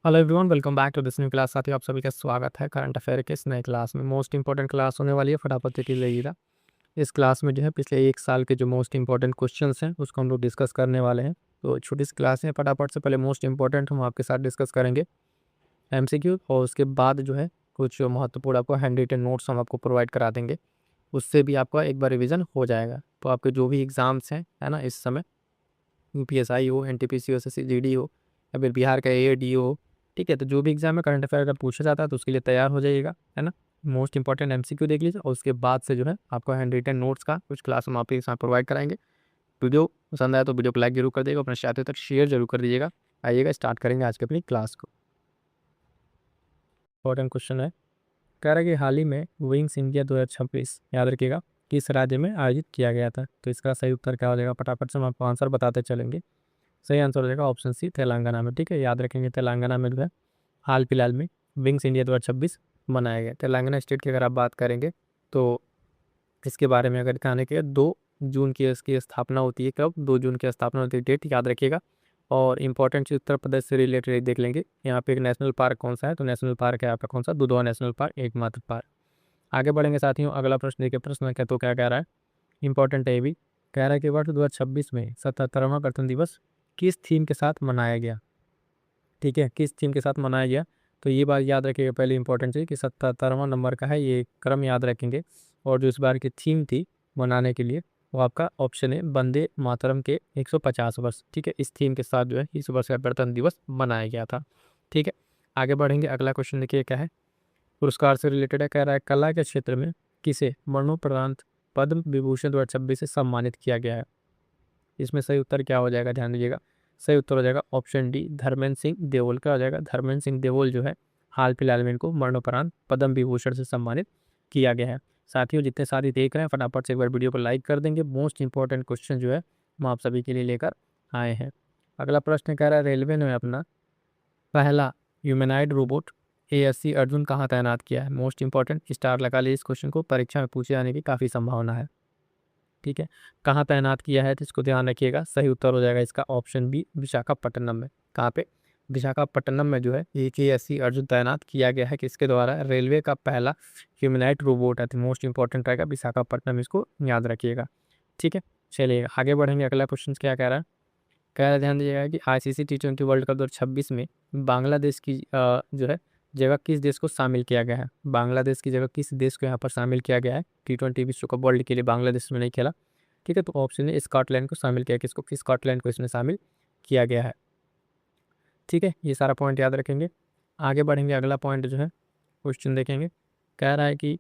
Hello everyone, welcome back to this new class. साथियों, आप सभी का स्वागत है करंट अफेयर के इस नए क्लास में। मोस्ट इंपॉर्टेंट क्लास होने वाली है, फटाफट से लीजिएगा। इस क्लास में जो है पिछले एक साल के जो मोस्ट इंपॉर्टेंट क्वेश्चंस हैं उसको हम लोग डिस्कस करने वाले हैं। तो छोटी सी क्लास है, फटाफट से पहले मोस्ट इंपॉर्टेंट हम आपके साथ डिस्कस करेंगे एमसीक्यू, और उसके बाद जो है कुछ महत्वपूर्ण आपको हैंड रिटन नोट्स हम आपको प्रोवाइड करा देंगे। उससे भी आपका एक बार रिविजन हो जाएगा। तो आपके जो भी एग्ज़ाम्स हैं, है ना, इस समय यूपीएसआई हो, एनटीपीसी हो, एसएससी जीडी हो, या फिर बिहार का एडी हो, ठीक है, तो जो भी एग्जाम में करंट अफेयर अगर पूछा जाता है तो उसके लिए तैयार हो जाइएगा, है ना। मोस्ट इंपॉर्टेंट एमसीक्यू देख लीजिए, और उसके बाद से जो है आपको हैंड रिटन नोट्स का कुछ क्लास हम आपके साथ प्रोवाइड कराएंगे। वीडियो पसंद आया तो वीडियो को लाइक जरूर कर देगा, अपने साथियों तक शेयर जरूर कर दीजिएगा। आइएगा, स्टार्ट करेंगे आज की अपनी क्लास को। इंपॉर्टेंट क्वेश्चन है, कह रहा है कि हाल ही में विंग्स इंडिया 2026 याद रखिएगा किस राज्य में आयोजित किया गया था। तो इसका सही उत्तर क्या हो जाएगा, फटाफट से हम आपको आंसर बताते चलेंगे। सही आंसर हो जाएगा ऑप्शन सी, तेलंगाना में। ठीक है, याद रखेंगे तेलंगाना में जो है हाल फिलहाल में विंग्स इंडिया 2026 मनाया गया। तेलंगाना स्टेट की अगर आप बात करेंगे तो इसके बारे में अगर कहने के 2 जून की इसकी स्थापना होती है। कब? 2 जून की स्थापना होती है, डेट याद रखिएगा। और इंपॉर्टेंट चीज उत्तर प्रदेश से रिलेटेड देख लेंगे। यहाँ पे एक नेशनल पार्क कौन सा है, तो नेशनल पार्क है आपका कौन सा, दुधवा नेशनल पार्क, एकमात्र पार्क। आगे बढ़ेंगे साथियों, अगला प्रश्न देखिए। प्रश्न क्या तो क्या कह रहा है, इंपॉर्टेंट है ये भी। कह रहा है कि वर्ष 2026 में 77वां गणतंत्र दिवस किस थीम के साथ मनाया गया। ठीक है, किस थीम के साथ मनाया गया, तो ये बात याद रखिएगा। पहले इंपॉर्टेंट चीज़ कि 77वां नंबर का है, ये क्रम याद रखेंगे। और जो इस बार की थीम थी मनाने के लिए, वो आपका ऑप्शन है वंदे मातरम के 150 वर्ष। ठीक है, इस थीम के साथ जो है इस वर्ष का गणतंत्र दिवस मनाया गया था। ठीक है, आगे बढ़ेंगे। अगला क्वेश्चन देखिए क्या है, पुरस्कार से रिलेटेड है। कह रहा है कला के क्षेत्र में किसे मरणोपरांत पद्म विभूषण 2026 से सम्मानित किया गया है। इसमें सही उत्तर क्या हो जाएगा, ध्यान दीजिएगा। सही उत्तर हो जाएगा ऑप्शन डी, धर्मेंद्र सिंह देवल का हो जाएगा। धर्मेंद्र सिंह देवल जो है हाल फिलहाल में इनको मरणोपरांत पद्म विभूषण से सम्मानित किया गया है। साथियों, जितने साथी देख रहे हैं फटाफट से एक बार वीडियो को लाइक कर देंगे। मोस्ट इंपॉर्टेंट क्वेश्चन जो है हम आप सभी के लिए लेकर आए हैं। अगला प्रश्न कह रहा है, रेलवे ने अपना पहला ह्यूमैनॉइड रोबोट ASC अर्जुन कहाँ तैनात किया है। मोस्ट इंपॉर्टेंट, स्टार लगा लिए इस क्वेश्चन को, परीक्षा में पूछे जाने की काफ़ी संभावना है। ठीक है, कहाँ तैनात किया है तो इसको ध्यान रखिएगा। सही उत्तर हो जाएगा इसका ऑप्शन बी, विशाखापट्टनम में। कहाँ पे? विशाखापट्टनम में जो है एक ASC अर्जुन तैनात किया गया है, किसके द्वारा, रेलवे का पहला ह्यूमैनॉइड रोबोट है। तो मोस्ट इंपॉर्टेंट रहेगा विशाखापट्टनम, इसको याद रखिएगा। ठीक है, चलिए आगे बढ़ेंगे। अगला क्वेश्चन क्या कह रहा है, कह रहा है ध्यान दीजिएगा कि ICC T20 वर्ल्ड कप 2026 में बांग्लादेश की जो है जगह किस देश को शामिल किया गया है। बांग्लादेश की जगह किस देश को यहाँ पर शामिल किया गया है। T20 विश्व कप वर्ल्ड के लिए बांग्लादेश में नहीं खेला। ठीक है, तो ऑप्शन है स्कॉटलैंड को शामिल किया, किसको, किस स्कॉटलैंड को इसमें शामिल किया गया है। ठीक है, ये सारा पॉइंट याद रखेंगे। आगे बढ़ेंगे, अगला पॉइंट जो है क्वेश्चन देखेंगे। कह रहा है कि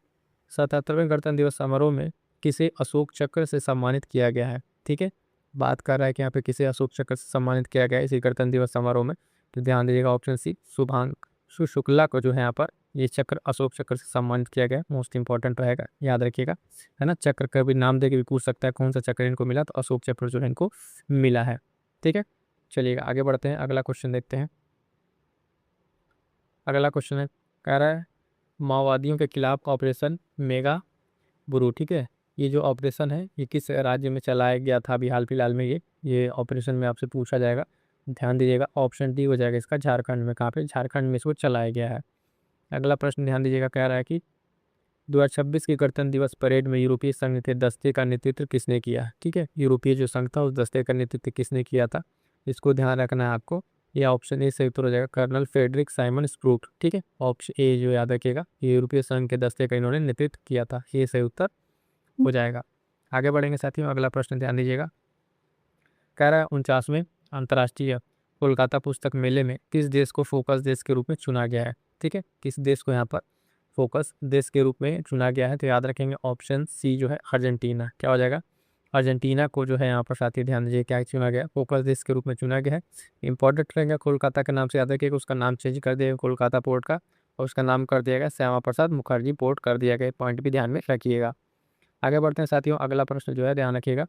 77वें गणतंत्र दिवस समारोह में किसे अशोक चक्र से सम्मानित किया गया है। ठीक है, बात कर रहा है कि यहाँ पे किसे अशोक चक्र से सम्मानित किया गया है इसी गणतंत्र दिवस समारोह में। तो ध्यान दीजिएगा ऑप्शन सी, शुभांशु शुक्ला को जो है यहाँ पर ये चक्र अशोक चक्र से सम्मानित किया गया है। मोस्ट इंपॉर्टेंट रहेगा, याद रखिएगा, है ना। चक्र का भी नाम दे के भी पूछ सकता है कौन सा चक्र इनको मिला, तो अशोक चक्र जो है इनको मिला है। ठीक है, चलिएगा आगे बढ़ते हैं, अगला क्वेश्चन देखते हैं। अगला क्वेश्चन है, कह रहा है माओवादियों के खिलाफ ऑपरेशन मेगा बुरू। ठीक है, ये जो ऑपरेशन है ये किस राज्य में चलाया गया था अभी हाल फिलहाल में, ये ऑपरेशन में आपसे पूछा जाएगा। ध्यान दीजिएगा ऑप्शन डी हो जाएगा इसका, झारखंड में। कहाँ पे? झारखंड में इसको चलाया गया है। अगला प्रश्न ध्यान दीजिएगा, कह रहा है कि 2026 के गणतंत्र दिवस परेड में यूरोपीय संघ के दस्ते का नेतृत्व किसने किया। ठीक है, यूरोपीय जो संघ था उस दस्ते का नेतृत्व किसने किया था, इसको ध्यान रखना है आपको। ये ऑप्शन ए सही उत्तर हो जाएगा, कर्नल फ्रेडरिक साइमन स्प्रूट। ठीक है, ऑप्शन ए जो याद रखिएगा, ये यूरोपीय संघ के दस्ते का इन्होंने नेतृत्व किया था, ये सही उत्तर हो जाएगा। आगे बढ़ेंगे साथियों, अगला प्रश्न ध्यान दीजिएगा। कह रहा है 49वें अंतर्राष्ट्रीय कोलकाता पुस्तक मेले में किस देश को फोकस देश के रूप में चुना गया है। ठीक है, किस देश को यहाँ पर फोकस देश के रूप में चुना गया है, तो याद रखेंगे ऑप्शन सी जो है अर्जेंटीना। क्या हो जाएगा, अर्जेंटीना को जो है यहाँ पर साथी ध्यान दीजिए क्या चुना गया, फोकस देश के रूप में चुना गया है। इंपॉर्टेंट रहेगा, कोलकाता के नाम से याद रखिएगा, उसका नाम चेंज कर दिया कोलकाता पोर्ट का, और उसका नाम कर दिया गया श्यामा प्रसाद मुखर्जी पोर्ट कर दिया गया। पॉइंट भी ध्यान में रखिएगा। आगे बढ़ते हैं साथियों, अगला प्रश्न जो है ध्यान रखिएगा।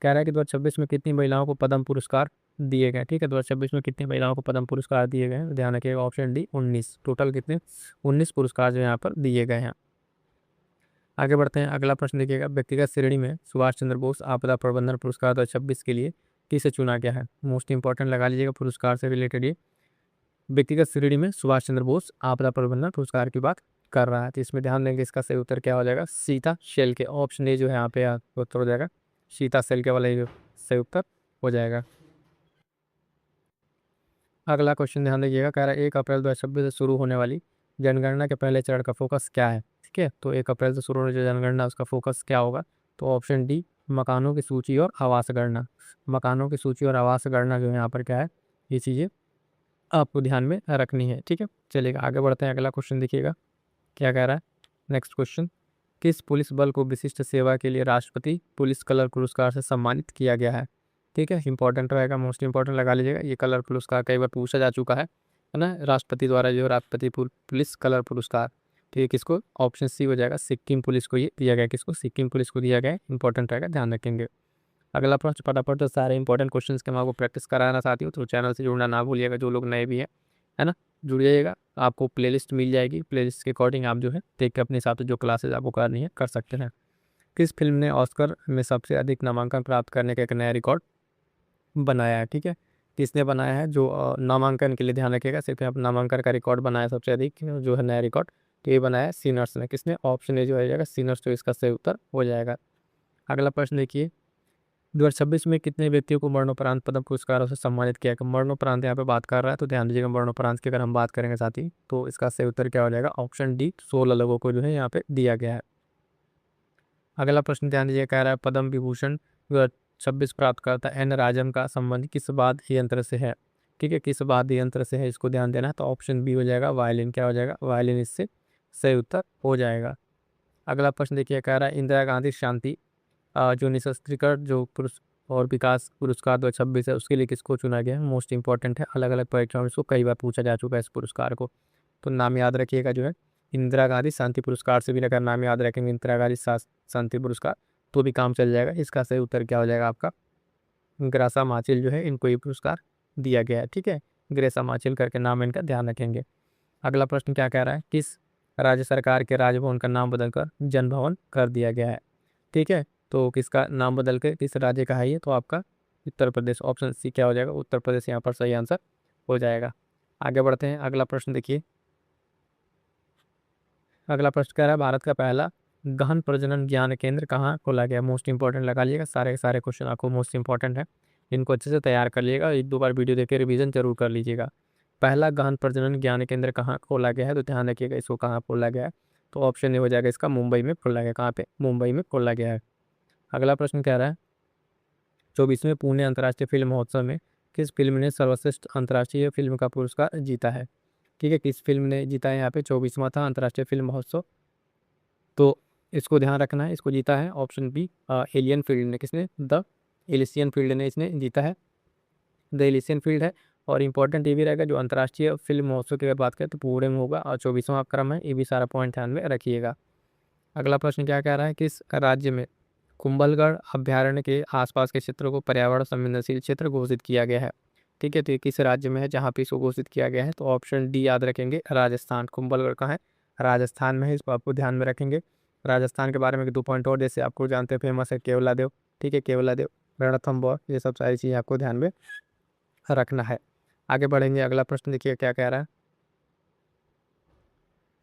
कह रहा है कि 2026 में कितनी महिलाओं को पद्म पुरस्कार दिए गए। ठीक है, 2026 में कितनी महिलाओं को पद्म पुरस्कार दिए गए हैं, ध्यान रखिएगा ऑप्शन डी 19। टोटल कितने, 19 पुरस्कार जो यहाँ पर दिए गए हैं। आगे बढ़ते हैं, अगला प्रश्न देखिएगा। व्यक्तिगत श्रेणी में सुभाष चंद्र बोस आपदा प्रबंधन पुरस्कार 2026 के लिए किसे चुना गया है। मोस्ट इंपॉर्टेंट लगा लीजिएगा पुरस्कार से रिलेटेड ये। व्यक्तिगत श्रेणी में सुभाष चंद्र बोस आपदा प्रबंधन पुरस्कार की बात कर रहा है। तो इसमें ध्यान देंगे, इसका सही उत्तर क्या हो जाएगा, सीता शेल के। ऑप्शन ए जो है यहाँ पे उत्तर हो जाएगा सीता शेल के वाला, ये सही उत्तर हो जाएगा। अगला क्वेश्चन ध्यान दीजिएगा, कह रहा है 1 अप्रैल 2026 से शुरू होने वाली जनगणना के पहले चरण का फोकस क्या है। ठीक है, तो 1 अप्रैल से शुरू होने जो जनगणना उसका फोकस क्या होगा, तो ऑप्शन डी मकानों की सूची और आवास गणना। मकानों की सूची और आवास गणना जो है यहाँ पर क्या है, ये चीज़ें आपको ध्यान में रखनी है। ठीक है, चलिएगा आगे बढ़ते हैं। अगला क्वेश्चन देखिएगा क्या कह रहा है। नेक्स्ट क्वेश्चन, किस पुलिस बल को विशिष्ट सेवा के लिए राष्ट्रपति पुलिस कलर पुरस्कार से सम्मानित किया गया है। ठीक है, इंपॉर्टेंट रहेगा, मोस्ट इंपॉर्टेंट लगा लीजिएगा। ये कलर पुरस्कार कई बार पूछा जा चुका है ना, राष्ट्रपति द्वारा जो राष्ट्रपति पुलिस कलर पुरस्कार। ठीक है, किसको, ऑप्शन सी हो जाएगा सिक्किम पुलिस को ये दिया गया। किसको, सिक्किम पुलिस को दिया गया। इंपॉर्टेंट रहेगा, ध्यान रखेंगे। अगला प्रश्न फटाफट, तो सारे इंपॉर्टेंट क्वेश्चन के मैं आपको प्रैक्टिस कराना चाहती हूँ, तो चैनल से जुड़ना ना भूलिएगा। जो लोग नए भी हैं, है ना, जुड़ जाइएगा। आपको प्लेलिस्ट मिल जाएगी, प्लेलिस्ट के अकॉर्डिंग आप जो है देख के अपने हिसाब से जो क्लासेज आपको करनी है कर सकते हैं। किस फिल्म ने ऑस्कर में सबसे अधिक नामांकन प्राप्त करने का एक नया रिकॉर्ड बनाया है। ठीक है, किसने बनाया है, जो नामांकन के लिए ध्यान रखिएगा, सिर्फ यहाँ पर नामांकन का रिकॉर्ड बनाया सबसे अधिक जो है नया रिकॉर्ड, तो ये बनाया है सिनर्स ने। किसने, ऑप्शन ए जो हो जाएगा सिनर्स, तो इसका सही उत्तर हो जाएगा। अगला प्रश्न देखिए, 2026 में कितने व्यक्तियों को मरणोपरांत पद्म पुरस्कारों से सम्मानित किया गया। मरणोपरांत यहाँ पे बात कर रहा है, तो ध्यान दीजिएगा मरणोपरांत की अगर हम बात करेंगे साथी, तो इसका सही उत्तर क्या हो जाएगा, ऑप्शन डी 16 लोगों को जो है यहाँ पे दिया गया है। अगला प्रश्न ध्यान दीजिए, कह रहा है पद्म विभूषण 2026 प्राप्त करता एन राजन का संबंध किस वाद्य यंत्र से है। ठीक है, किस वाद्य यंत्र से है, इसको ध्यान देना है। तो ऑप्शन बी हो जाएगा वायलिन। क्या हो जाएगा, वायलिन इससे सही उत्तर हो जाएगा। अगला प्रश्न देखिए, कह रहा है इंदिरा गांधी शांति जो निःशस्त्रीकरण जो पुरुष और विकास पुरस्कार 2026 है, उसके लिए किसको चुना गया है। मोस्ट इंपॉर्टेंट है, अलग अलग परीक्षाओं में इसको कई बार पूछा जा चुका है इस पुरस्कार को। तो नाम याद रखिएगा, जो है इंदिरा गांधी शांति पुरस्कार से भी अगर नाम याद रखेंगे इंदिरा गांधी शांति पुरस्कार, तो भी काम चल जाएगा। इसका सही उत्तर क्या हो जाएगा आपका, ग्रासा माचिल जो है इनको ये पुरस्कार दिया गया है। ठीक है, ग्रेसा माचिल करके नाम इनका ध्यान रखेंगे। अगला प्रश्न क्या कह रहा है, किस राज्य सरकार के राजभवन का नाम बदलकर जन भवन कर दिया गया है। ठीक है, तो किसका नाम बदल के किस राज्य का है ये, तो आपका उत्तर प्रदेश। ऑप्शन सी क्या हो जाएगा, उत्तर प्रदेश यहाँ पर सही आंसर हो जाएगा। आगे बढ़ते हैं, अगला प्रश्न देखिए। अगला प्रश्न कह रहा है भारत का पहला गहन प्रजनन ज्ञान केंद्र कहाँ खोला गया। मोस्ट इंपॉर्टेंट लगा लीजिएगा, सारे के सारे क्वेश्चन आपको मोस्ट इंपॉर्टेंट है, इनको अच्छे से तैयार कर लीजिएगा। 1-2 बार वीडियो देख के रिवीजन जरूर कर लीजिएगा। पहला गहन प्रजनन ज्ञान केंद्र कहाँ खोला गया है, तो ध्यान रखिएगा इसको कहाँ खोला गया है, तो ऑप्शन ए हो जाएगा इसका मुंबई में खोला गया। कहाँ पे, मुंबई में खोला गया है। अगला प्रश्न कह रहा है 24वें पुणे अंतर्राष्ट्रीय फिल्म महोत्सव में किस फिल्म ने सर्वश्रेष्ठ अंतर्राष्ट्रीय फिल्म का पुरस्कार जीता है। ठीक है, किस फिल्म ने जीता है, यहाँ पे 24वां था अंतर्राष्ट्रीय फिल्म महोत्सव, तो इसको ध्यान रखना है। इसको जीता है ऑप्शन बी एलियन फील्ड ने। किसने, द एलिसियन फील्ड ने इसने जीता है, द एलिसियन फील्ड है। और इंपॉर्टेंट ये भी रहेगा, जो अंतर्राष्ट्रीय फिल्म महोत्सव की अगर बात करें तो पूरे में होगा, और 24वां क्रम है, ये भी सारा पॉइंट ध्यान में रखिएगा। अगला प्रश्न क्या कह रहा है, किस राज्य में कुंभलगढ़ अभ्यारण्य के आसपास के क्षेत्रों को पर्यावरण संवेदनशील क्षेत्र घोषित किया गया है। ठीक है, तो ये किस राज्य में है जहाँ पे इसको घोषित किया गया है, तो ऑप्शन डी याद रखेंगे, राजस्थान। कुंभलगढ़ कहाँ है, राजस्थान में है, इसको आपको ध्यान में रखेंगे। राजस्थान के बारे में 2 पॉइंट और, जैसे आपको जानते हैं फेमस है केवलादेव। ठीक है, केवलादेव, रणथंबोर, ये सब सारी चीज़ें आपको ध्यान में रखना है। आगे बढ़ेंगे, अगला प्रश्न देखिए क्या कह रहा है।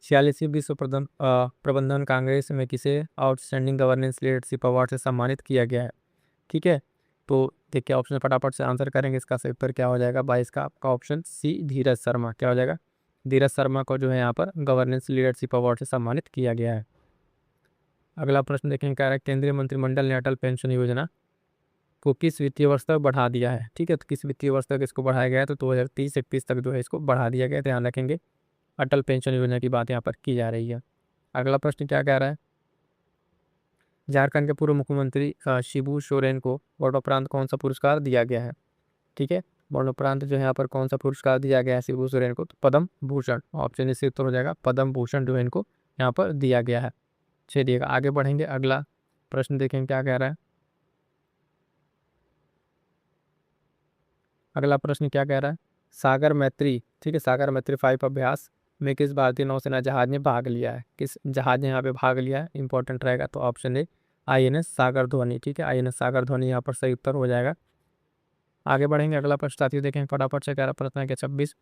46वीं विश्व प्रबंधन कांग्रेस में किसे आउटस्टैंडिंग गवर्नेंस लीडरशिप अवार्ड से सम्मानित किया गया है। ठीक है, तो देखिए ऑप्शन फटाफट से आंसर करेंगे, इसका सही उत्तर क्या हो जाएगा, 22 का आपका ऑप्शन सी धीरज शर्मा। क्या हो जाएगा, धीरज शर्मा को जो है यहाँ पर गवर्नेंस लीडरशिप अवार्ड से सम्मानित किया गया है। अगला प्रश्न देखेंगे, क्या है, केंद्रीय मंत्रिमंडल ने अटल पेंशन योजना को किस वित्तीय वर्ष तक बढ़ा दिया है। ठीक है, तो किस वित्तीय वर्ष तक इसको बढ़ाया गया है, तो 2030-31 तक जो है इसको बढ़ा दिया गया है, ध्यान रखेंगे। अटल पेंशन योजना की बात यहाँ पर की जा रही है। अगला प्रश्न क्या कह रहा है, झारखंड के पूर्व मुख्यमंत्री शिबू सोरेन को मरणोपरांत कौन सा पुरस्कार दिया गया है। ठीक है, मरणोपरांत जो है यहाँ पर कौन सा पुरस्कार दिया गया है शिबू सोरेन को, तो पद्म भूषण। ऑप्शन इससे उत्तर हो जाएगा पद्म भूषण जो है इनको यहाँ पर दिया गया है। चलिएगा आगे बढ़ेंगे, अगला प्रश्न देखेंगे क्या कह रहा है। अगला प्रश्न क्या कह रहा है, सागर मैत्री, ठीक है, सागर मैत्री 5 अभ्यास में किस भारतीय नौसेना जहाज ने भाग लिया है। किस जहाज ने यहाँ पे भाग लिया है, इंपॉर्टेंट रहेगा, तो ऑप्शन ए INS सागर ध्वनि। ठीक है, INS सागर ध्वनि यहाँ पर सही उत्तर हो जाएगा। आगे बढ़ेंगे, अगला प्रश्न साथियों देखें फटाफट से, कह रहा प्रश्न है 26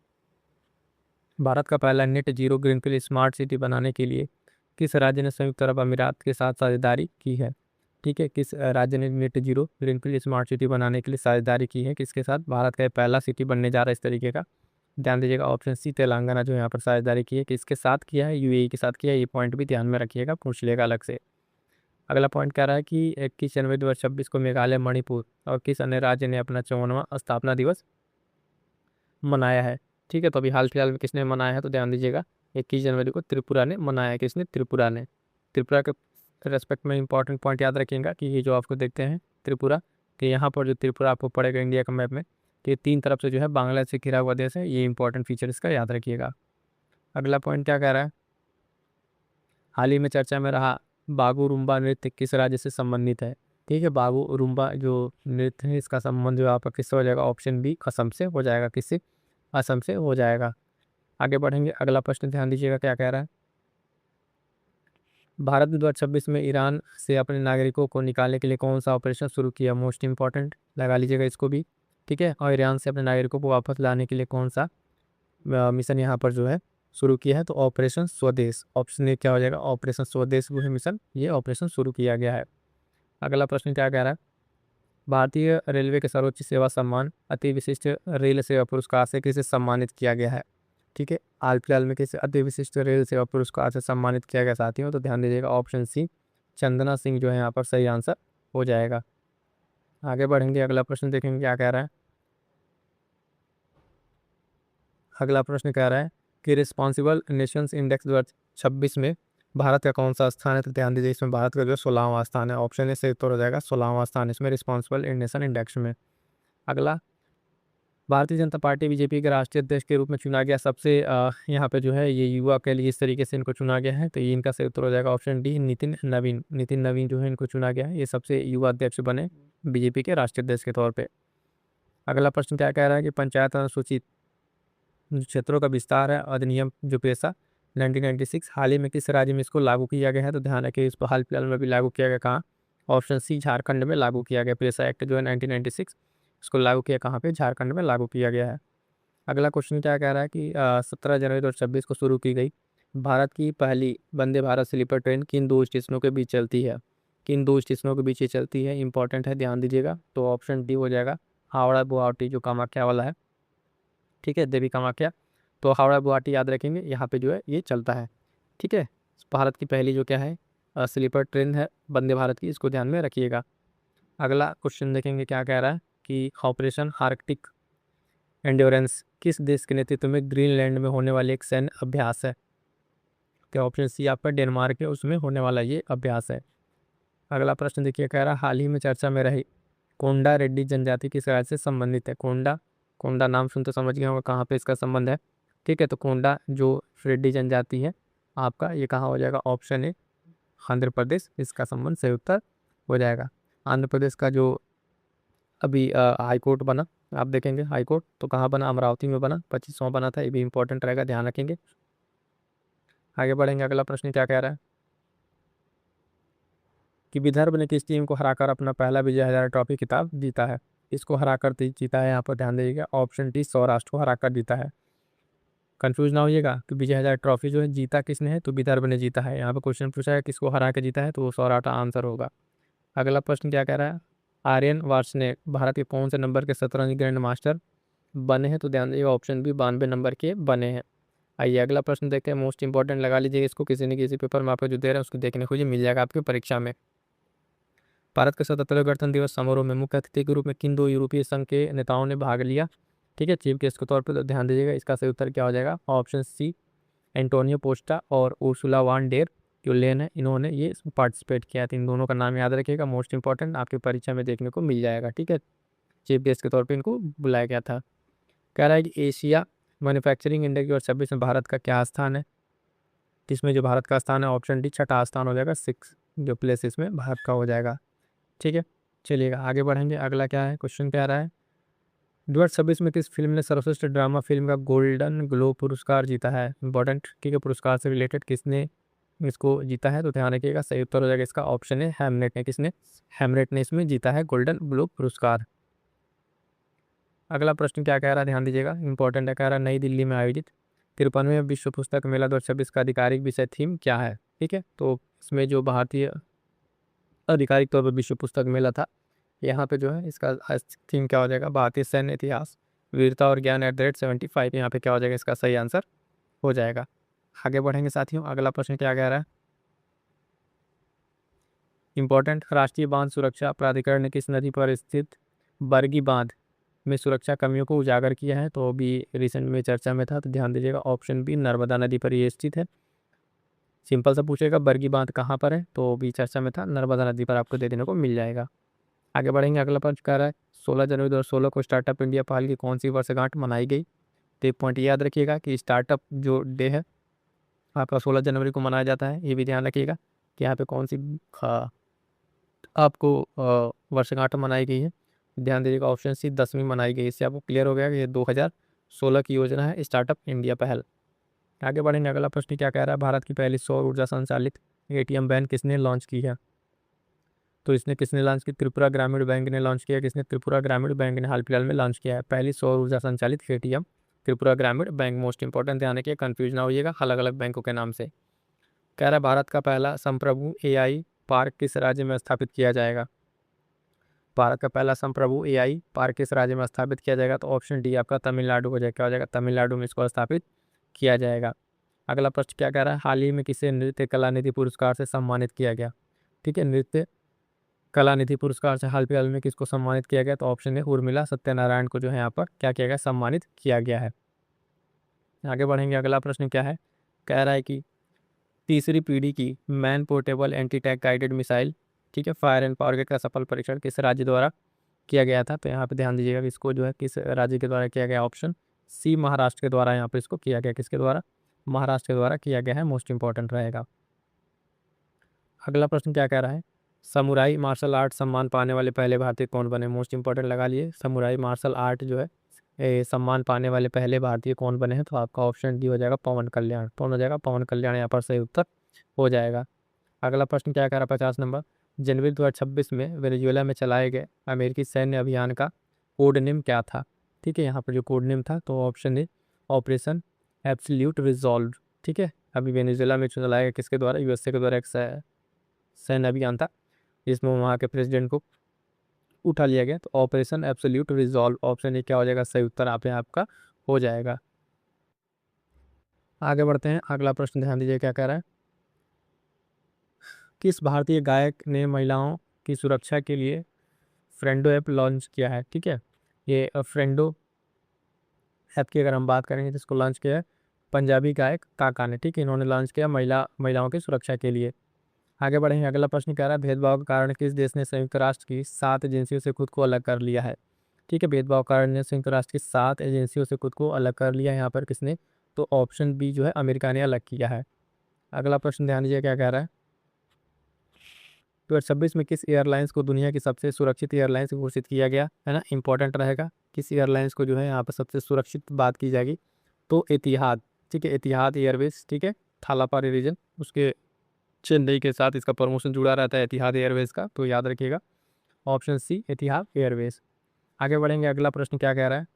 भारत का पहला net zero greenfield smart city बनाने के लिए किस राज्य ने संयुक्त अरब अमीरात के साथ साझेदारी की है? ठीक है, किस राज्य ने net zero greenfield smart city बनाने के लिए साझेदारी की है, किसके साथ? भारत का पहला सिटी बनने जा रहा है इस तरीके का। ध्यान दीजिएगा, ऑप्शन सी तेलंगाना जो यहाँ पर साझेदारी की है, किसके साथ किया है? यूएई के साथ किया है। ये पॉइंट भी ध्यान में रखिएगा, पूछ लेगा अलग से। अगला पॉइंट कह रहा है कि 21 जनवरी 2026 को मेघालय, मणिपुर और किस अन्य राज्य ने अपना 54वां स्थापना दिवस मनाया है? ठीक है, तो अभी हाल फिलहाल में किसने मनाया है? तो ध्यान दीजिएगा, 21 जनवरी को त्रिपुरा ने मनाया है। किसने? त्रिपुरा ने। त्रिपुरा के रेस्पेक्ट में इंपॉर्टेंट पॉइंट याद रखिएगा कि ये जो आपको देखते हैं त्रिपुरा, कि यहाँ पर जो त्रिपुरा आपको पड़ेगा इंडिया का मैप में, कि 3 तरफ से जो है बांग्लादेश से घिरा हुआ देश है। ये इंपॉर्टेंट फीचर इसका याद रखिएगा। अगला पॉइंट क्या कह रहा है? हाल ही में चर्चा में रहा बागू रुम्बा नृत्य किस राज्य से संबंधित है? ठीक है, बागू रुम्बा जो नृत्य है इसका संबंध जो आपका किससे हो जाएगा? ऑप्शन बी, असम से हो जाएगा। किससे? असम से हो जाएगा। आगे बढ़ेंगे, अगला प्रश्न ध्यान दीजिएगा क्या कह रहा है। भारत ने 2026 में ईरान से अपने नागरिकों को निकालने के लिए कौन सा ऑपरेशन शुरू किया? मोस्ट इंपॉर्टेंट, लगा लीजिएगा इसको भी। ठीक है, और ईरान से अपने नागरिकों को वापस लाने के लिए कौन सा मिशन यहाँ पर जो है शुरू किया है? तो ऑपरेशन स्वदेश। ऑप्शन ए क्या हो जाएगा? ऑपरेशन स्वदेश वो है मिशन, ये ऑपरेशन शुरू किया गया है। अगला प्रश्न क्या कह रहा है? भारतीय रेलवे के सर्वोच्च सेवा सम्मान अति विशिष्ट रेल सेवा पुरस्कार से किसे सम्मानित किया गया है? ठीक है, हाल फिलहाल में किसे अति विशिष्ट रेल सेवा पुरस्कार से सम्मानित किया गया साथियों? तो ध्यान दीजिएगा, ऑप्शन सी, चंदना सिंह जो है यहाँ पर सही आंसर हो जाएगा। आगे बढ़ेंगे, अगला प्रश्न देखेंगे क्या कह रहा है। अगला प्रश्न कह रहा है कि रिस्पॉन्सिबल नेशंस इंडेक्स 2026 में भारत का कौन सा स्थान है? तो ध्यान दीजिए, इसमें भारत का जो 16वां स्थान है। ऑप्शन ए सही उत्तर हो जाएगा, 16वां स्थान इसमें रिस्पॉन्सिबल नेशन इंडेक्स में। अगला, भारतीय जनता पार्टी बीजेपी के राष्ट्रीय अध्यक्ष के रूप में चुना गया सबसे यहाँ पे जो है ये युवा के लिए इस तरीके से इनको चुना गया है। तो ये इनका सही उत्तर हो जाएगा, ऑप्शन डी, नितिन नवीन। नितिन नवीन जो है इनको चुना गया है, ये सबसे युवा अध्यक्ष बने बीजेपी के राष्ट्रीय अध्यक्ष के तौर पर। अगला प्रश्न क्या कह रहा है कि पंचायत अनुसूचित क्षेत्रों का विस्तार है अधिनियम जो पेशा 1996 हाल ही में किस राज्य में इसको लागू किया गया है? तो ध्यान रखिए, इसको हाल फिलहाल में भी लागू किया गया। कहाँ? ऑप्शन सी, झारखंड में लागू किया गया। पेशा एक्ट जो है 1996 इसको लागू किया कहाँ पे? झारखंड में लागू किया गया है। अगला क्वेश्चन क्या कह रहा है कि 17 जनवरी 2026 को शुरू की गई भारत की पहली वंदे भारत स्लीपर ट्रेन किन 2 स्टेशनों के बीच चलती है? किन 2 स्टेशनों के बीच ये चलती है? इंपॉर्टेंट है, ध्यान दीजिएगा। तो ऑप्शन डी हो जाएगा, हावड़ा गुवाहाटी जो कामाख्या वाला है। ठीक है, देवी कामाख्या। तो हावड़ा गुवाहाटी याद रखेंगे, यहाँ पे जो है ये चलता है। ठीक है, भारत की पहली जो क्या है स्लीपर ट्रेन है वंदे भारत की, इसको ध्यान में रखिएगा। अगला क्वेश्चन देखेंगे क्या कह रहा है कि ऑपरेशन आर्कटिक एंड्योरेंस किस देश के नेतृत्व में ग्रीनलैंड में होने वाली एक सैन्य अभ्यास है? क्या? ऑप्शन सी आपका डेनमार्क है उसमें होने वाला ये अभ्यास है। अगला प्रश्न देखिए, कह रहा हाल ही में चर्चा में रही कोंडा रेड्डी जनजाति किस राज्य से संबंधित है? कोंडा, कोंडा नाम सुनते समझ गए होंगे कहाँ पे इसका संबंध है। ठीक है, तो कोंडा जो रेड्डी जनजाति है आपका, ये कहाँ हो जाएगा? ऑप्शन ए, आंध्र प्रदेश इसका संबंध सही उत्तर हो जाएगा। आंध्र प्रदेश का जो अभी हाई कोर्ट बना, आप देखेंगे हाई कोर्ट तो कहाँ बना? अमरावती में बना, 25वां बना था। ये भी इंपॉर्टेंट रहेगा, ध्यान रखेंगे। आगे बढ़ेंगे, अगला प्रश्न क्या कह रहा है कि विदर्भ ने किस टीम को हराकर अपना पहला विजय हजारे ट्रॉफी खिताब जीता है? इसको हराकर जीता है, यहाँ पर ध्यान दीजिएगा, ऑप्शन डी, सौराष्ट्र को हराकर जीता है। कंफ्यूज ना होइएगा कि विजय हजारे ट्रॉफी जो है जीता किसने है? तो विदर्भ ने जीता है। यहाँ पर क्वेश्चन पूछा है किसको हरा के जीता है, तो वो सौराष्ट्र आंसर होगा। अगला प्रश्न क्या कह रहा है? आर्यन वार्ष्णेय भारत के कौन से नंबर के शतरंज ग्रैंड मास्टर बने हैं? तो ध्यान दीजिएगा, ऑप्शन बी, 92 नंबर के बने हैं। आइए अगला प्रश्न देखते हैं, मोस्ट इंपॉर्टेंट लगा लीजिए इसको, किसी न किसी पेपर में आपको जो दे रहे हैं उसको देखने को मिल जाएगा आपकी परीक्षा में। भारत के 77वें गणतंत्र दिवस समारोह में मुख्य अतिथि के रूप में किन 2 यूरोपीय संघ के नेताओं ने भाग लिया? ठीक है, चीफ गेस्ट के तौर पर। तो ध्यान दीजिएगा, इसका सही उत्तर क्या हो जाएगा? ऑप्शन सी, एंटोनियो पोस्टा और उर्सुला वान डेर क्यूलेन है, इन्होंने ये पार्टिसिपेट किया था। इन दोनों का नाम याद रखिएगा, मोस्ट इंपॉर्टेंट आपकी परीक्षा में देखने को मिल जाएगा। ठीक है, चीफ गेस्ट के तौर पर इनको बुलाया गया था। कह रहा है कि एशिया मैन्युफैक्चरिंग इंडेक्स 2026 में भारत का क्या स्थान है? इसमें जो भारत का स्थान है, ऑप्शन डी, 6ठा स्थान हो जाएगा। 6 जो प्लेस इसमें भारत का हो जाएगा। ठीक है, चलिएगा आगे बढ़ेंगे। अगला क्या है क्वेश्चन, क्या रहा है 2026 में किस फिल्म ने सर्वश्रेष्ठ ड्रामा फिल्म का गोल्डन ग्लोब पुरस्कार जीता है? इंपॉर्टेंट, ठीक है, पुरस्कार से रिलेटेड किसने इसको जीता है? तो ध्यान रखिएगा, सही उत्तर हो जाएगा इसका ऑप्शन है हैमलेट ने। किसने? हैमलेट ने इसमें जीता है गोल्डन ग्लोब पुरस्कार। अगला प्रश्न क्या कह रहा है, ध्यान दीजिएगा, इंपॉर्टेंट है। कह रहा है नई दिल्ली में आयोजित 53वें विश्व पुस्तक मेला 2026 का आधिकारिक विषय थीम क्या है? ठीक है, तो इसमें जो भारतीय आधिकारिक तौर पर विश्व पुस्तक मेला था, यहाँ पे जो है इसका थीम क्या हो जाएगा? भारतीय सैन्य इतिहास, वीरता और ज्ञान @75। यहाँ पे क्या हो जाएगा? इसका सही आंसर हो जाएगा। आगे बढ़ेंगे साथियों, अगला प्रश्न क्या कह रहा है? इंपॉर्टेंट, राष्ट्रीय बांध सुरक्षा प्राधिकरण ने किस नदी पर स्थित बरगी बांध में सुरक्षा कमियों को उजागर किया है? तो अभी रिसेंट में चर्चा में था, तो ध्यान दीजिएगा, ऑप्शन बी नर्मदा नदी पर ये स्थित है। सिंपल सा पूछेगा बरगी बांध कहाँ पर है, तो भी चर्चा में था, नर्मदा नदी पर आपको देने को मिल जाएगा। आगे बढ़ेंगे, अगला प्रश्न कह रहा है 16 जनवरी 2016 को स्टार्टअप इंडिया पहल की कौन सी वर्षगांठ मनाई गई? तो एक पॉइंट याद रखिएगा कि स्टार्टअप जो डे है आपका 16 जनवरी को मनाया जाता है, ये भी ध्यान रखिएगा कि यहाँ पे कौन सी आपको वर्षगांठ मनाई गई है। ध्यान दीजिएगा, ऑप्शन सी 10वीं मनाई गई। इससे आपको क्लियर हो गया कि ये 2016 की योजना है स्टार्टअप इंडिया पहल। आगे बढ़ेंगे, अगला प्रश्न क्या कह रहा है? भारत की पहली सौर ऊर्जा संचालित एटीएम वैन किसने लॉन्च की है? तो इसने किसने लॉन्च की? त्रिपुरा ग्रामीण बैंक ने लॉन्च किया। किसने? त्रिपुरा ग्रामीण बैंक ने हाल फिलहाल में लॉन्च किया है पहली सौर ऊर्जा संचालित एटीएम, त्रिपुरा ग्रामीण बैंक। मोस्ट इंपॉर्टेंट, ध्यान रखिए, कंफ्यूज ना होइएगा अलग अलग बैंकों के नाम से। कह रहा है भारत का पहला संप्रभु एआई पार्क किस राज्य में स्थापित किया जाएगा? भारत का पहला संप्रभु एआई पार्क किस राज्य में स्थापित किया जाएगा? तो ऑप्शन डी आपका तमिलनाडु हो जाएगा। क्या हो जाएगा? तमिलनाडु में इसको स्थापित किया जाएगा। अगला प्रश्न क्या कह रहा है? हाल ही में किसे नृत्य कलानिधि पुरस्कार से सम्मानित किया गया? ठीक है, नृत्य कलानिधि पुरस्कार से हाल फिलहाल में किसको सम्मानित किया गया? तो ऑप्शन है उर्मिला सत्यनारायण को जो है यहाँ पर क्या किया गया? सम्मानित किया गया है। आगे बढ़ेंगे, अगला प्रश्न क्या है? कह रहा है कि तीसरी पीढ़ी की man portable anti tank guided missile, ठीक है, फायर एंड पावर का सफल परीक्षण किस राज्य द्वारा किया गया था? तो यहाँ पे ध्यान दीजिएगा कि इसको जो है किस राज्य के द्वारा किया गया? ऑप्शन सी महाराष्ट्र के द्वारा यहाँ पे इसको किया गया। किसके द्वारा? महाराष्ट्र के द्वारा किया गया है। मोस्ट इंपॉर्टेंट रहेगा। अगला प्रश्न क्या कह रहा है? समुराई मार्शल आर्ट सम्मान पाने वाले पहले भारतीय कौन बने? मोस्ट इंपॉर्टेंट लगा लिए, समुराई मार्शल आर्ट जो है सम्मान पाने वाले पहले भारतीय कौन बने हैं? तो आपका ऑप्शन डी हो जाएगा पवन कल्याण। कौन हो जाएगा? पवन कल्याण यहाँ पर सही उत्तर हो जाएगा। अगला प्रश्न क्या कह रहा है? 50 नंबर, जनवरी 2026 में वेनेजुएला में चलाए गए अमेरिकी सैन्य अभियान का कोड नेम क्या था? ठीक है, यहाँ पर जो कोड नेम था, तो option A operation absolute resolve. ठीक है, अभी वेनेजुएला में चलाया गया किसके द्वारा? यूएसए के द्वारा एक सैन्य अभियान था जिसमें वहाँ के प्रेसिडेंट को उठा लिया गया। तो operation absolute resolve, option A क्या हो जाएगा? सही उत्तर आपका हो जाएगा। आगे बढ़ते हैं, अगला प्रश्न ध्यान दीजिए क्या कह रहा है? किस भारतीय गायक ने महिलाओं की सुरक्षा के लिए फ्रेंडो ऐप लॉन्च किया है? ठीक है, ये फ्रेंडो ऐप की अगर हम बात करेंगे तो इसको लॉन्च किया है पंजाबी गायक काका ने। ठीक है, इन्होंने लॉन्च किया महिलाओं की सुरक्षा के लिए। आगे बढ़ेंगे, अगला प्रश्न कह रहा है भेदभाव के कारण किस देश ने संयुक्त राष्ट्र की 7 एजेंसियों से खुद को अलग कर लिया है? ठीक है, भेदभाव के कारण ने संयुक्त राष्ट्र की 7 एजेंसियों से खुद को अलग कर लिया है। यहाँ पर किसने? तो ऑप्शन बी जो है अमेरिका ने अलग किया है। अगला प्रश्न ध्यान दीजिए क्या कह रहा है? 2026 में किस एयरलाइंस को दुनिया की सबसे सुरक्षित एयरलाइंस घोषित किया गया है? ना, इंपॉर्टेंट रहेगा, किस एयरलाइंस को जो है यहाँ पर सबसे सुरक्षित बात की जाएगी? तो एतिहाद। ठीक है, एतिहाद एयरवेज। ठीक है, थालापारी रीजन उसके चेन्नई के साथ इसका प्रमोशन जुड़ा रहता है एतिहाद एयरवेज का, तो याद रखिएगा ऑप्शन सी एतिहाद एयरवेज। आगे बढ़ेंगे, अगला प्रश्न क्या कह रहा है?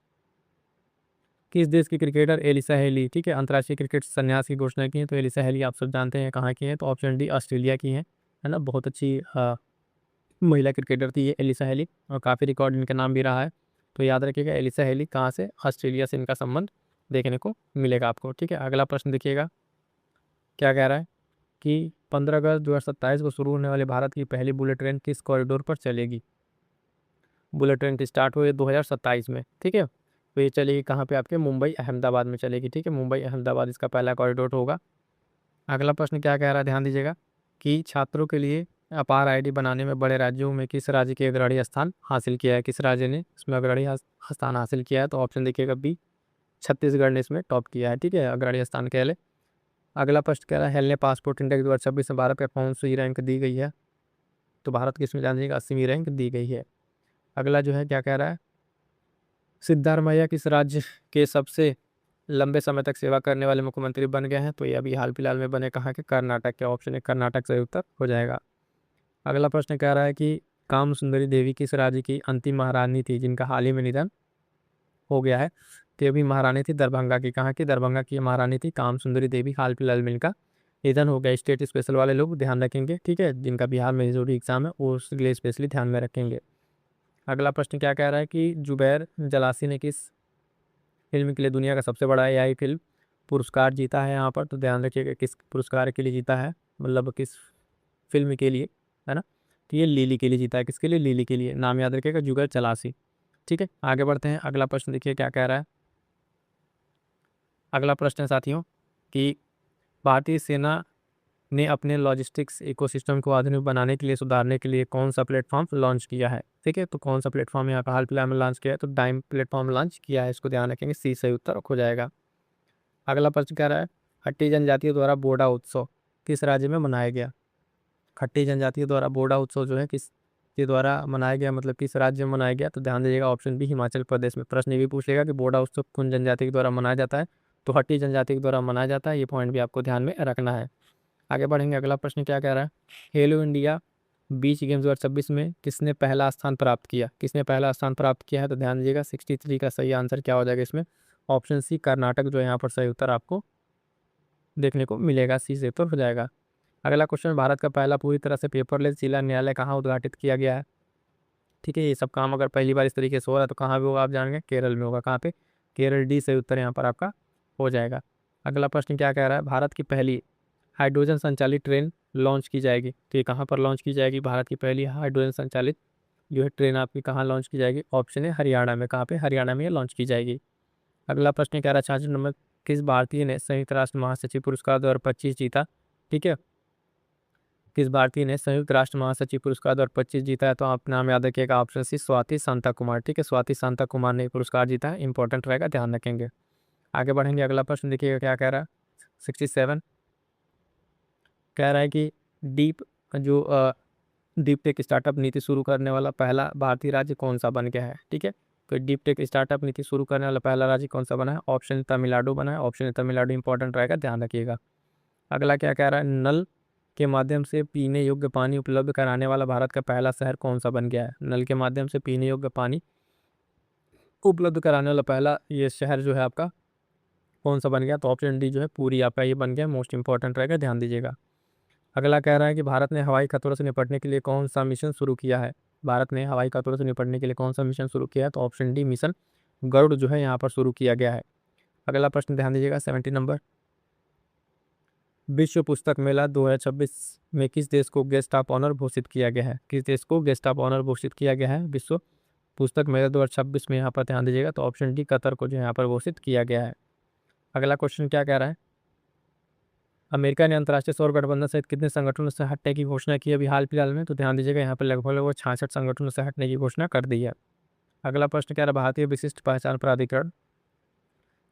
किस देश की क्रिकेटर एलिसा हेली, ठीक है, अंतर्राष्ट्रीय क्रिकेट संन्यास की घोषणा की है? तो एलिसा हेली आप सब जानते हैं कहाँ की है? तो ऑप्शन डी ऑस्ट्रेलिया की है ना, बहुत अच्छी महिला क्रिकेटर थी ये एलिसा हेली, और काफ़ी रिकॉर्ड इनका नाम भी रहा है। तो याद रखिएगा एलिसा हेली कहाँ से? ऑस्ट्रेलिया से इनका संबंध देखने को मिलेगा आपको। ठीक है, अगला प्रश्न देखिएगा क्या कह रहा है कि 15 अगस्त 2027 को शुरू होने वाले भारत की पहली बुलेट ट्रेन किस कॉरिडोर पर चलेगी? बुलेट ट्रेन की स्टार्ट हुई 2027 में। ठीक है, तो ये चलेगी कहाँ पे? आपके मुंबई अहमदाबाद में चलेगी। ठीक है, मुंबई अहमदाबाद इसका पहला कॉरिडोर होगा। अगला प्रश्न क्या कह रहा है? ध्यान दीजिएगा कि छात्रों के लिए अपार आईडी बनाने में बड़े राज्यों में किस राज्य के अग्रणी स्थान हासिल किया है? किस राज्य ने इसमें अग्रणी स्थान हासिल किया है? तो ऑप्शन देखिएगा बी, छत्तीसगढ़ ने इसमें टॉप किया है। ठीक है, अग्रणी स्थान कह ले। अगला प्रश्न कह रहा है हेलने पासपोर्ट इंडेक्स 2026 में भारत का कौन सी रैंक दी गई है? तो भारत की इसमें जान लीजिएगा 80वीं रैंक दी गई है। अगला जो है क्या कह रहा है? सिद्धारमैया किस राज्य के सबसे लंबे समय तक सेवा करने वाले मुख्यमंत्री बन गए हैं? तो ये अभी हाल फिलहाल में बने कहाँ के? कर्नाटक के। ऑप्शन है कर्नाटक सही उत्तर हो जाएगा। अगला प्रश्न कह रहा है कि काम सुंदरी देवी किस राज्य की अंतिम महारानी थी जिनका हाल ही में निधन हो गया है? तो ये भी महारानी थी दरभंगा की। कहाँ की? दरभंगा की महारानी थी काम सुंदरी देवी। हाल फिलहाल में इनका निधन हो गया। स्टेट स्पेशल वाले लोग ध्यान रखेंगे, ठीक है, जिनका बिहार में जो भी एग्जाम है वो उसके लिए स्पेशली ध्यान में रखेंगे। अगला प्रश्न क्या कह रहा है कि जुबैर जलासी ने किस फिल्म के लिए दुनिया का सबसे बड़ा एआई फिल्म पुरस्कार जीता है? यहाँ पर तो ध्यान रखिएगा किस पुरस्कार के लिए जीता है, मतलब किस फिल्म के लिए, है ना। तो ये लिली के लिए जीता है। किसके लिए? लिली के लिए। नाम याद रखिएगा, जुबैर जलासी। ठीक है, आगे बढ़ते हैं। अगला प्रश्न देखिए क्या कह रहा है। अगला प्रश्न है साथियों कि भारतीय सेना ने अपने लॉजिस्टिक्स इकोसिस्टम को आधुनिक बनाने के लिए, सुधारने के लिए कौन सा प्लेटफॉर्म लॉन्च किया है? ठीक है, तो कौन सा प्लेटफॉर्म यहाँ पर हाल फिलहाल में लॉन्च किया है? तो डाइम प्लेटफॉर्म लॉन्च किया है। इसको ध्यान रखेंगे, सी सही उत्तर हो जाएगा। अगला प्रश्न कह रहा है खट्टी जनजातियों द्वारा बोडा उत्सव किस राज्य में मनाया गया? खट्टी जनजातियों द्वारा बोडा उत्सव जो है किस के द्वारा मनाया गया, मतलब किस राज्य में मनाया गया? तो ध्यान दीजिएगा ऑप्शन बी हिमाचल प्रदेश में। प्रश्न ये भी पूछ लेगा कि बोडा उत्सव कौन जनजाति के द्वारा मनाया जाता है, तो खट्टी जनजाति के द्वारा मनाया जाता है। ये पॉइंट भी आपको ध्यान में रखना है। आगे बढ़ेंगे। अगला प्रश्न क्या कह रहा है, खेलो इंडिया बीच गेम्स 2026 में किसने पहला स्थान प्राप्त किया? किसने पहला स्थान प्राप्त किया है? तो ध्यान दीजिएगा 63 का सही आंसर क्या हो जाएगा इसमें? ऑप्शन सी कर्नाटक जो है यहाँ पर सही उत्तर आपको देखने को मिलेगा, सी से उत्तर हो जाएगा। अगला क्वेश्चन, भारत का पहला पूरी तरह से पेपरलेस जिला न्यायालय कहाँ उद्घाटित किया गया है? ठीक है, ये सब काम अगर पहली बार इस तरीके से हो रहा है तो कहाँ भी होगा आप जानेंगे, केरल में होगा। कहाँ पे? केरल, डी सही उत्तर यहाँ पर आपका हो जाएगा। अगला प्रश्न क्या कह रहा है, भारत की पहली हाइड्रोजन संचालित ट्रेन लॉन्च की जाएगी, तो ये कहाँ पर लॉन्च की जाएगी? भारत की पहली हाइड्रोजन संचालित जो है ट्रेन आपकी कहाँ लॉन्च की जाएगी? ऑप्शन है हरियाणा में। कहाँ पे? हरियाणा में ये लॉन्च की जाएगी। अगला प्रश्न कह रहा है 66 नंबर, किस भारतीय ने संयुक्त राष्ट्र महासचिव पुरस्कार 2025 जीता? ठीक है, किस भारतीय ने संयुक्त राष्ट्र महासचिव पुरस्कार 2025 जीता है? तो आप नाम याद रखिएगा, ऑप्शन सी स्वाति शांता कुमार। ठीक है, स्वाति शांता कुमार ने पुरस्कार जीता है, इंपॉर्टेंट रहेगा, ध्यान रखेंगे। आगे बढ़ेंगे। अगला प्रश्न देखिएगा क्या कह रहा है। 67 कह रहा है कि डीप जो डीप टेक स्टार्टअप नीति शुरू करने वाला पहला भारतीय राज्य कौन सा बन गया है? ठीक है, तो डीप टेक स्टार्टअप नीति शुरू करने वाला पहला राज्य कौन सा बना है? ऑप्शन तमिलनाडु बना है। ऑप्शन तमिलनाडु इंपॉर्टेंट रहेगा, ध्यान रखिएगा। अगला क्या कह रहा है, नल के माध्यम से पीने योग्य पानी उपलब्ध कराने वाला भारत का पहला शहर कौन सा बन गया है? नल के माध्यम से पीने योग्य पानी उपलब्ध कराने वाला पहला ये शहर जो है आपका कौन सा बन गया? तो ऑप्शन डी जो है पूरी आपका ये बन गया, मोस्ट इंपॉर्टेंट रहेगा, ध्यान दीजिएगा। अगला कह रहा है कि भारत ने हवाई खतरों से निपटने के लिए कौन सा मिशन शुरू किया है? भारत ने हवाई खतरों से निपटने के लिए कौन सा मिशन शुरू किया है? तो ऑप्शन डी मिशन गरुड़ जो है यहाँ पर शुरू किया गया है। अगला प्रश्न ध्यान दीजिएगा 70 नंबर, विश्व पुस्तक मेला 2026 में किस देश को गेस्ट ऑफ ऑनर घोषित किया गया है? किस देश को गेस्ट ऑफ ऑनर घोषित किया गया है विश्व पुस्तक मेला 2026 में? यहाँ पर ध्यान दीजिएगा, तो ऑप्शन डी कतर को जो यहाँ पर घोषित किया गया है। अगला क्वेश्चन क्या कह रहा है, अमेरिका ने अंतर्राष्ट्रीय सौर गठबंधन सहित कितने संगठनों से हटने की घोषणा की अभी हाल फिलहाल में? तो ध्यान दीजिएगा यहाँ पर लगभग 66 संगठनों से हटने की घोषणा कर दी है। अगला प्रश्न क्या रहा, भारतीय विशिष्ट पहचान प्राधिकरण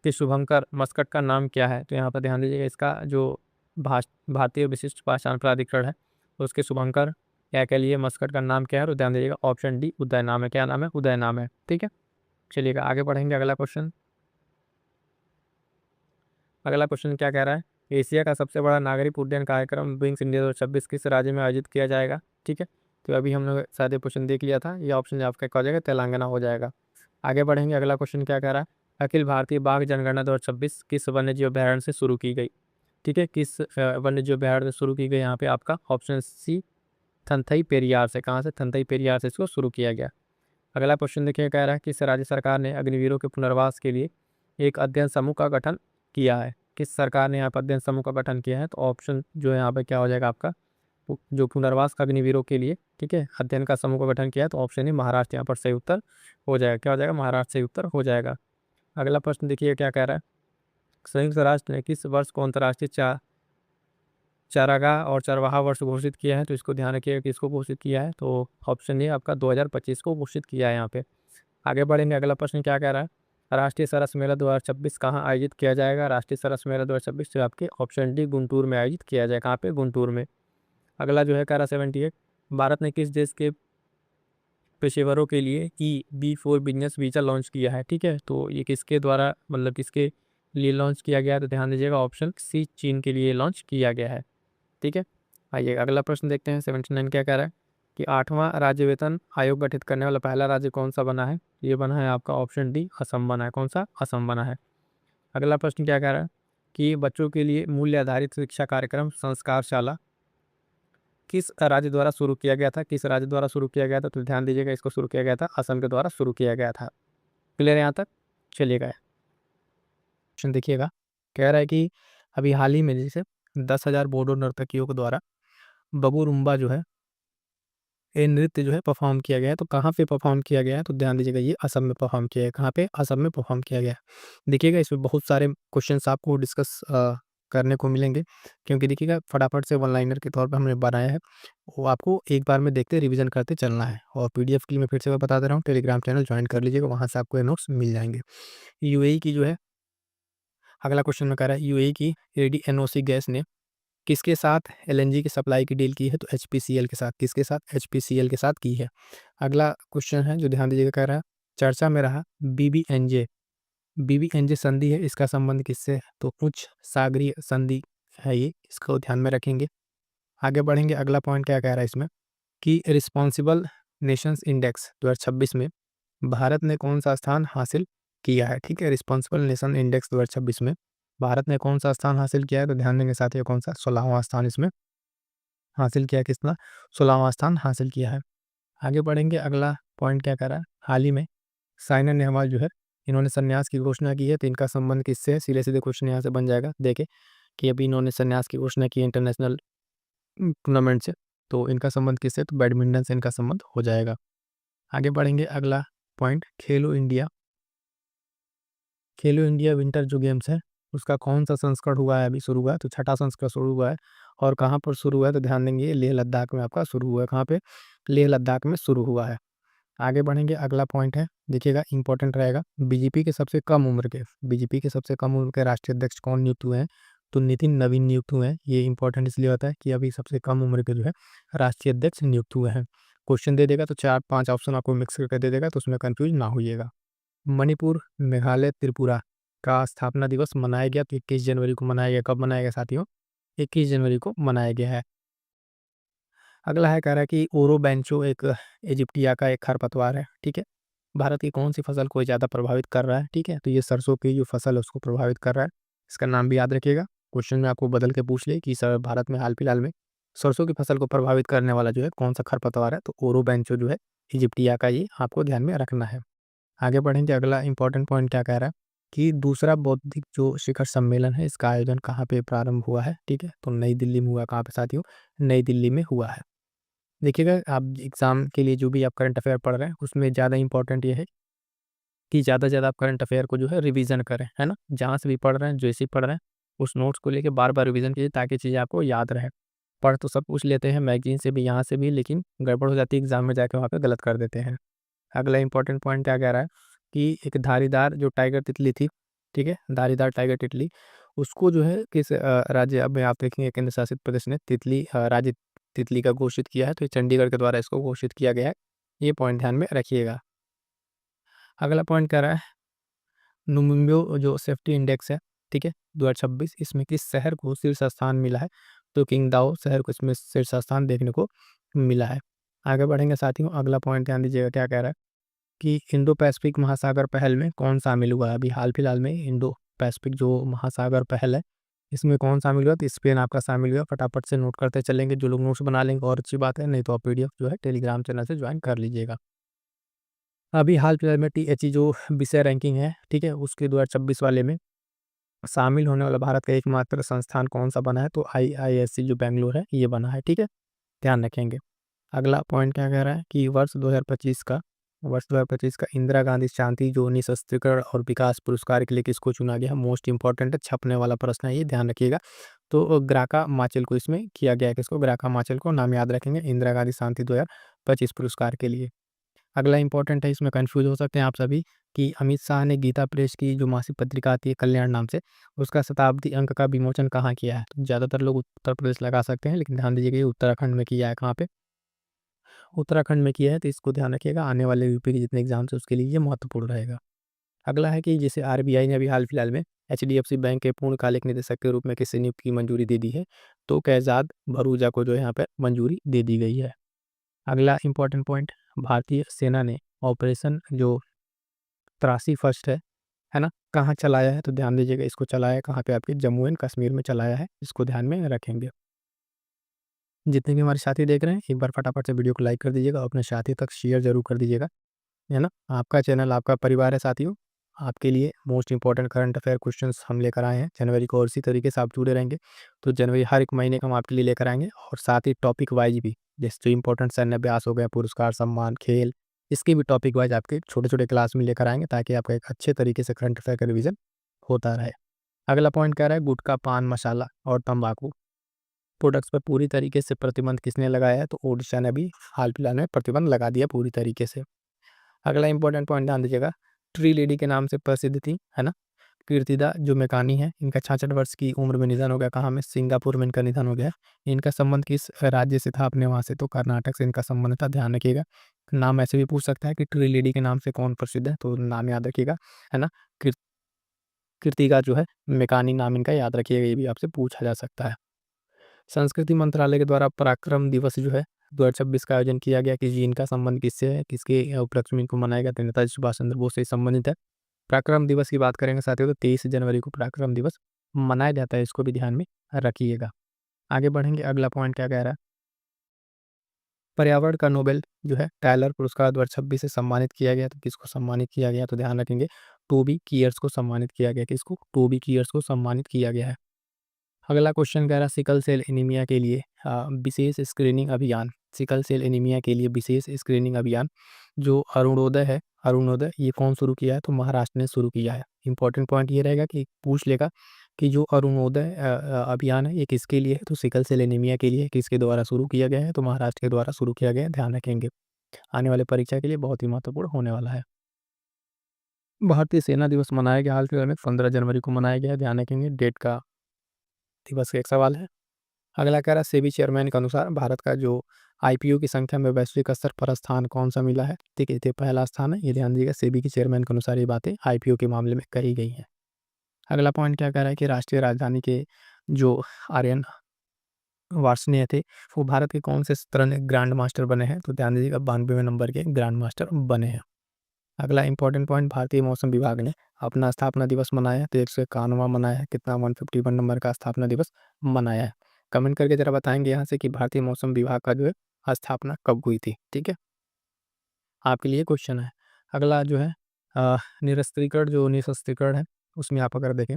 के शुभंकर मस्कट का नाम क्या है? तो यहाँ पर ध्यान दीजिएगा इसका जो भारतीय विशिष्ट पहचान प्राधिकरण है उसके शुभंकर क्या के लिए मस्कट का नाम क्या है? तो ध्यान दीजिएगा ऑप्शन डी उदय नाम है। क्या नाम है? उदय नाम है। ठीक है, चलिएगा आगे बढ़ेंगे। अगला क्वेश्चन क्या कह रहा है, एशिया का सबसे बड़ा नागरिक उड्डयन कार्यक्रम विंग्स इंडिया 2026 किस राज्य में आयोजित किया जाएगा? ठीक है, तो अभी हम लोग सादे क्वेश्चन देख लिया था, ये ऑप्शन आपका क्या हो जाएगा? तेलंगाना हो जाएगा। आगे बढ़ेंगे। अगला क्वेश्चन क्या कह रहा है, अखिल भारतीय बाघ जनगणना 2026 किस वन्यजीव अभ्यारण्य से शुरू की गई? ठीक है, किस वन्यजीव अभ्यारण्य से शुरू की गई? यहाँ पे आपका ऑप्शन सी थंथई पेरियार से। कहाँ से? थंथई पेरियार से इसको शुरू किया गया। अगला क्वेश्चन देखिए कह रहा है किस राज्य सरकार ने अग्निवीरों के पुनर्वास के लिए एक अध्ययन समूह का गठन किया है? किस सरकार ने यहाँ पर अध्ययन समूह का गठन किया है? तो ऑप्शन जो है यहाँ पे क्या हो जाएगा आपका, जो पुनर्वास का अग्निवीरों के लिए, ठीक है, अध्ययन का समूह का गठन किया है, तो ऑप्शन ही महाराष्ट्र यहाँ पर सही उत्तर हो जाएगा। क्या हो जाएगा? महाराष्ट्र सही उत्तर हो जाएगा। अगला प्रश्न देखिए क्या कह रहा है, संयुक्त राष्ट्र ने किस वर्ष को अंतर्राष्ट्रीय चारागाह और चरवाहा वर्ष घोषित किया है? तो इसको ध्यान रखिएगा कि इसको घोषित किया है, तो ऑप्शन ये आपका 2025 को घोषित किया है यहाँ पे। आगे बढ़ेंगे। अगला प्रश्न क्या कह रहा है, राष्ट्रीय सरस मेला 2026 कहाँ आयोजित किया जाएगा? राष्ट्रीय सरस मेला 2026 जो आपके ऑप्शन डी गुंटूर में आयोजित किया जाए। कहाँ पे? गुंटूर में। अगला जो है कह रहा 78, भारत ने किस देश के पेशेवरों के लिए EB4 बिजनेस वीजा लॉन्च किया है? ठीक है, तो ये किसके द्वारा, मतलब किसके लिए लॉन्च किया गया है? तो ध्यान दीजिएगा ऑप्शन सी चीन के लिए लॉन्च किया गया है। ठीक है, आइए अगला प्रश्न देखते हैं 79 क्या कह रहा है, कि 8वां राज्य वेतन आयोग गठित करने वाला पहला राज्य कौन सा बना है? ये बना है आपका ऑप्शन डी, असम बना है। कौन सा? असम बना है। अगला प्रश्न क्या कह रहा है कि बच्चों के लिए मूल्य आधारित शिक्षा कार्यक्रम संस्कारशाला किस राज्य द्वारा शुरू किया गया था? किस राज्य द्वारा शुरू किया गया था? तो ध्यान दीजिएगा, इसको शुरू किया गया था असम के द्वारा शुरू किया गया था। क्लियर है यहाँ तक? चलिएगा क्वेश्चन देखिएगा, कह रहा है कि अभी हाल ही में जैसे 10,000 बोडो नर्तकियों के द्वारा बगुरुम्बा जो है ये नृत्य जो है परफॉर्म किया गया है। तो कहाँ पे परफॉर्म किया गया है? तो ध्यान दीजिएगा, ये असम में परफॉर्म किया है। कहाँ पे? असम में परफॉर्म किया गया है। देखिएगा इसमें बहुत सारे क्वेश्चंस आपको डिस्कस करने को मिलेंगे, क्योंकि देखिएगा फटाफट से वन लाइनर के तौर पे हमने बनाया है, वो आपको एक बार में देखते रिवीजन करते चलना है। और पीडीएफ के लिए मैं फिर से बता दे रहा हूँ, टेलीग्राम चैनल ज्वाइन कर लीजिएगा, वहाँ से आपको ये नोट्स मिल जाएंगे। यूएई की जो है अगला क्वेश्चन में कह रहा है यूएई की एनओसी गैस ने किसके साथ एलएनजी की सप्लाई की डील की है? तो एचपीसीएल के साथ। किसके साथ? एचपीसीएल के साथ की है। अगला क्वेश्चन है जो ध्यान दीजिएगा, कह रहा है चर्चा में रहा बीबीएनजे। बीबीएनजे संधि है, इसका संबंध किससे है? तो उच्च सागरीय संधि है ये, इसको ध्यान में रखेंगे। आगे बढ़ेंगे, अगला पॉइंट क्या कह रहा है इसमें कि रिस्पॉन्सिबल नेशंस इंडेक्स 2026 में भारत ने कौन सा स्थान हासिल किया है? ठीक है, रिस्पॉन्सिबल नेशन इंडेक्स 2026 में भारत ने कौन सा स्थान हासिल किया है? तो ध्यान देंगे साथियों, कौन सा? 16वां स्थान इसमें हासिल किया है। कितना? 16वां स्थान हासिल किया है। आगे बढ़ेंगे, अगला पॉइंट क्या कर रहा है, हाल ही में साइना नेहवाल जो है इन्होंने संन्यास की घोषणा की है। तो इनका संबंध किससे है? सीधे सीधे क्वेश्चन यहाँ से बन जाएगा। देखे कि अभी इन्होंने संन्यास की घोषणा की इंटरनेशनल टूर्नामेंट से, तो इनका संबंध किससे? तो बैडमिंटन से इनका संबंध हो जाएगा। आगे बढ़ेंगे, अगला पॉइंट खेलो इंडिया विंटर जो गेम्स है उसका कौन सा संस्करण हुआ है? अभी शुरू हुआ है, तो छठा संस्करण शुरू हुआ है। और कहाँ पर शुरू हुआ है? तो ध्यान देंगे, लेह लद्दाख में आपका शुरू हुआ है। कहाँ पे? लेह लद्दाख में शुरू हुआ है। आगे बढ़ेंगे, अगला पॉइंट है, देखिएगा इंपॉर्टेंट रहेगा, बीजेपी के सबसे कम उम्र के राष्ट्रीय अध्यक्ष कौन नियुक्त हुए हैं? तो नितिन नवीन नियुक्त हुए हैं। ये इंपॉर्टेंट इसलिए होता है कि अभी सबसे कम उम्र के जो है राष्ट्रीय अध्यक्ष नियुक्त हुए हैं। क्वेश्चन दे देगा तो 4-5 ऑप्शन आपको मिक्स करके दे देगा, तो उसमें कंफ्यूज ना होइएगा। मणिपुर, मेघालय, त्रिपुरा का स्थापना दिवस मनाया गया, तो 21 जनवरी को मनाया गया। कब मनाया गया साथियों? 21 जनवरी को मनाया गया है। अगला है, कह रहा है कि ओरोबैंचो एक इजिप्टिया का एक खरपतवार है। ठीक है, भारत की कौन सी फसल को ज़्यादा प्रभावित कर रहा है? ठीक है, तो ये सरसों की जो फसल है उसको प्रभावित कर रहा है। इसका नाम भी याद रखिएगा, क्वेश्चन में आपको बदल के पूछ ले कि सर भारत में हाल फिलहाल में सरसों की फसल को प्रभावित करने वाला जो है कौन सा खरपतवार है? तो ओरोबैंचो जो है इजिप्टिया का, ये आपको ध्यान में रखना है। आगे बढ़ेंगे, अगला इंपॉर्टेंट पॉइंट क्या कह रहा है कि दूसरा बौद्धिक जो शिखर सम्मेलन है इसका आयोजन कहाँ पे प्रारंभ हुआ है? ठीक है, तो नई दिल्ली में हुआ। कहाँ पे साथियों? नई दिल्ली में हुआ है। देखिएगा, आप एग्जाम के लिए जो भी आप करंट अफेयर पढ़ रहे हैं उसमें ज़्यादा इंपॉर्टेंट ये है कि ज़्यादा से ज़्यादा आप करंट अफेयर को जो है रिवीजन करें, है ना। जहाँ से भी पढ़ रहे हैं, जैसे ही पढ़ रहे हैं, उस नोट्स को लेके बार बार रिवीजन कीजिए ताकि चीज़ें आपको याद रहे। पढ़ तो सब कुछ लेते हैं मैगजीन से भी, यहाँ से भी, लेकिन गड़बड़ हो जाती है एग्जाम में जाके, वहाँ पे गलत कर देते हैं। अगला इंपॉर्टेंट पॉइंट क्या कह रहा है कि एक धारीदार जो टाइगर तितली थी, ठीक है, धारीदार टाइगर तितली, उसको जो है किस राज्य में आप देखेंगे केंद्र शासित प्रदेश ने तितली राज्य तितली का घोषित किया है? तो ये चंडीगढ़ के द्वारा इसको घोषित किया गया है। ये पॉइंट ध्यान में रखिएगा। अगला पॉइंट कह रहा है नुमिम्बो जो सेफ्टी इंडेक्स है, ठीक है, 2026, इसमें किस शहर को शीर्ष स्थान मिला है? तो किंगदाओ शहर को इसमें शीर्ष स्थान देखने को मिला है। आगे बढ़ेंगे साथियों, अगला पॉइंट ध्यान दीजिएगा क्या कह रहा है कि इंडो पैसिफिक महासागर पहल में कौन शामिल हुआ है? अभी हाल फिलहाल में इंडो पैसिफिक जो महासागर पहल है इसमें कौन शामिल हुआ? तो स्पेन आपका शामिल हुआ। फटाफट से नोट करते चलेंगे, जो लोग नोट्स बना लेंगे और अच्छी बात है, नहीं तो आप पीडीएफ जो है टेलीग्राम चैनल से ज्वाइन कर लीजिएगा। अभी हाल फिलहाल में टीएचई जो विषय रैंकिंग है, ठीक है, उसके 2026 वाले में शामिल होने वाला भारत का एकमात्र संस्थान कौन सा बना है? तो आईआईएससी जो बेंगलोर है ये बना है। ठीक है, ध्यान रखेंगे। अगला पॉइंट क्या कह रहा है कि वर्ष 2025 का इंदिरा गांधी शांति जो निशस्त्रीकरण और विकास पुरस्कार के लिए किसको चुना गया है? मोस्ट इंपॉर्टेंट है, छपने वाला प्रश्न है ये, ध्यान रखिएगा। तो ग्राका माचल को इसमें किया गया है। किसको? ग्राका माचल को, नाम याद रखेंगे, इंदिरा गांधी शांति 2025 पुरस्कार के लिए। अगला इंपॉर्टेंट है, इसमें कंफ्यूज हो सकते हैं आप सभी कि अमित शाह ने गीता प्रेस की जो मासिक पत्रिका आती है कल्याण नाम से, उसका शताब्दी अंक का विमोचन कहाँ किया है? तो ज़्यादातर लोग उत्तर प्रदेश लगा सकते हैं, लेकिन ध्यान दीजिएगा ये उत्तराखंड में किया है। कहाँ पे? उत्तराखंड में किया है, तो इसको ध्यान रखिएगा। आने वाले यूपी के जितने एग्जाम्स है उसके लिए ये महत्वपूर्ण रहेगा। अगला है कि जैसे आरबीआई ने अभी हाल फिलहाल में एचडीएफसी बैंक के पूर्णकालिक निदेशक के रूप में किससे नियुक्ति की मंजूरी दे दी है? तो कैजाद भरूजा को जो है यहाँ पर मंजूरी दे दी गई है। अगला इंपॉर्टेंट पॉइंट, भारतीय सेना ने ऑपरेशन जो 83 फर्स्ट है ना, कहाँ चलाया है? तो ध्यान दीजिएगा, इसको चलाया है कहाँ पे? आपके जम्मू एंड कश्मीर में चलाया है, इसको ध्यान में रखेंगे। जितने भी हमारे साथी देख रहे हैं, एक बार फटाफट से वीडियो को लाइक कर दीजिएगा, अपने साथी तक शेयर जरूर कर दीजिएगा, है ना। आपका चैनल आपका परिवार है साथियों, आपके लिए most important current affair questions हम लेकर आए हैं जनवरी को, और इसी तरीके से आप जुड़े रहेंगे तो जनवरी हर एक महीने का हम आपके लिए लेकर आएंगे, और साथ ही टॉपिक वाइज भी, जैसे जो इंपॉर्टेंट सैन्य अभ्यास हो गया, पुरस्कार सम्मान खेल, इसके भी टॉपिक वाइज आपके छोटे छोटे क्लास में लेकर आएंगे, ताकि आपका एक अच्छे तरीके से करंट अफेयर का रिविजन होता रहे। अगला पॉइंट कह रहा है, गुटखा पान मसाला और तंबाकू प्रोडक्ट्स पर पूरी तरीके से प्रतिबंध किसने लगाया है? तो ओडिशा ने भी हाल फिलहाल में प्रतिबंध लगा दिया पूरी तरीके से। अगला इंपॉर्टेंट पॉइंट ध्यान दीजिएगा, ट्री लेडी के नाम से प्रसिद्ध थी, है ना, कीर्तिदा जो मेकानी है, इनका 66 वर्ष की उम्र में निधन हो गया। कहाँ में? सिंगापुर में इनका निधन हो गया। इनका संबंध किस राज्य से था अपने वहाँ से? तो कर्नाटक से इनका संबंध था, ध्यान रखिएगा। नाम ऐसे भी पूछ सकता है कि ट्री लेडी के नाम से कौन प्रसिद्ध है, तो नाम याद रखिएगा, है ना। कीर्तिका जो है मेकानी नाम इनका याद रखिएगा, ये भी आपसे पूछा जा सकता है। संस्कृति मंत्रालय के द्वारा पराक्रम दिवस जो है 2026 का आयोजन किया गया, कि जी इनका संबंध किससे है, किसके उपलक्ष्य में इनको मनाया गया? तो नेताजी सुभाष चंद्र बोस से संबंधित है। पराक्रम दिवस की बात करेंगे साथियों, तो 23 जनवरी को पराक्रम दिवस मनाया जाता है, इसको भी ध्यान में रखिएगा। आगे बढ़ेंगे, अगला पॉइंट क्या कह रहा है, पर्यावरण का नोबेल जो है टायलर पुरस्कार 2026 से सम्मानित किया गया। तो किसको सम्मानित किया गया? तो ध्यान रखेंगे, टोबी कियर्स को सम्मानित किया गया। किसको? टोबी कियर्स को सम्मानित किया गया है। अगला क्वेश्चन कह रहा है, सिकल सेल एनीमिया के लिए विशेष स्क्रीनिंग अभियान, सिकल सेल एनीमिया के लिए विशेष स्क्रीनिंग अभियान जो अरुणोदय है, अरुणोदय, ये कौन शुरू किया है? तो महाराष्ट्र ने शुरू किया है। इंपॉर्टेंट पॉइंट ये रहेगा कि पूछ लेगा कि जो अरुणोदय अभियान है ये किसके लिए है? तो सिकल सेल एनीमिया के लिए है। किसके द्वारा शुरू किया गया है? तो महाराष्ट्र के द्वारा शुरू किया गया है, ध्यान रखेंगे, आने वाले परीक्षा के लिए बहुत ही महत्वपूर्ण होने वाला है। भारतीय सेना दिवस मनाया गया हाल फिलहाल में 15 जनवरी को मनाया गया है, ध्यान रखेंगे, डेट का दिवस का एक सवाल है। अगला कह रहा है, सेबी चेयरमैन के अनुसार भारत का जो आईपीओ की संख्या में वैश्विक स्तर पर स्थान कौन सा मिला है? ठीक है, ये पहला स्थान है, ये ध्यान दीजिएगा, सेबी के चेयरमैन के अनुसार ये बातें आईपीओ के मामले में कही गई हैं। अगला पॉइंट क्या कह रहा है कि राष्ट्रीय राजधानी के जो आर्यन वार्ष्णेय थे, वो भारत के कौन से शतरंज ग्रैंड मास्टर बने हैं? तो ध्यान दीजिएगा, 92वें नंबर के ग्रैंड मास्टर बने हैं। अगला इंपॉर्टेंट पॉइंट, भारतीय मौसम विभाग ने अपना स्थापना दिवस मनाया है, तो 151वां मनाया है। कितना? 151 नंबर का स्थापना दिवस मनाया है। कमेंट करके जरा बताएंगे यहाँ से कि भारतीय मौसम विभाग का जो है स्थापना कब हुई थी, ठीक है, आपके लिए क्वेश्चन है। अगला जो है निरस्त्रीकरण, जो निशस्त्रीकरण है, उसमें आप अगर देखें,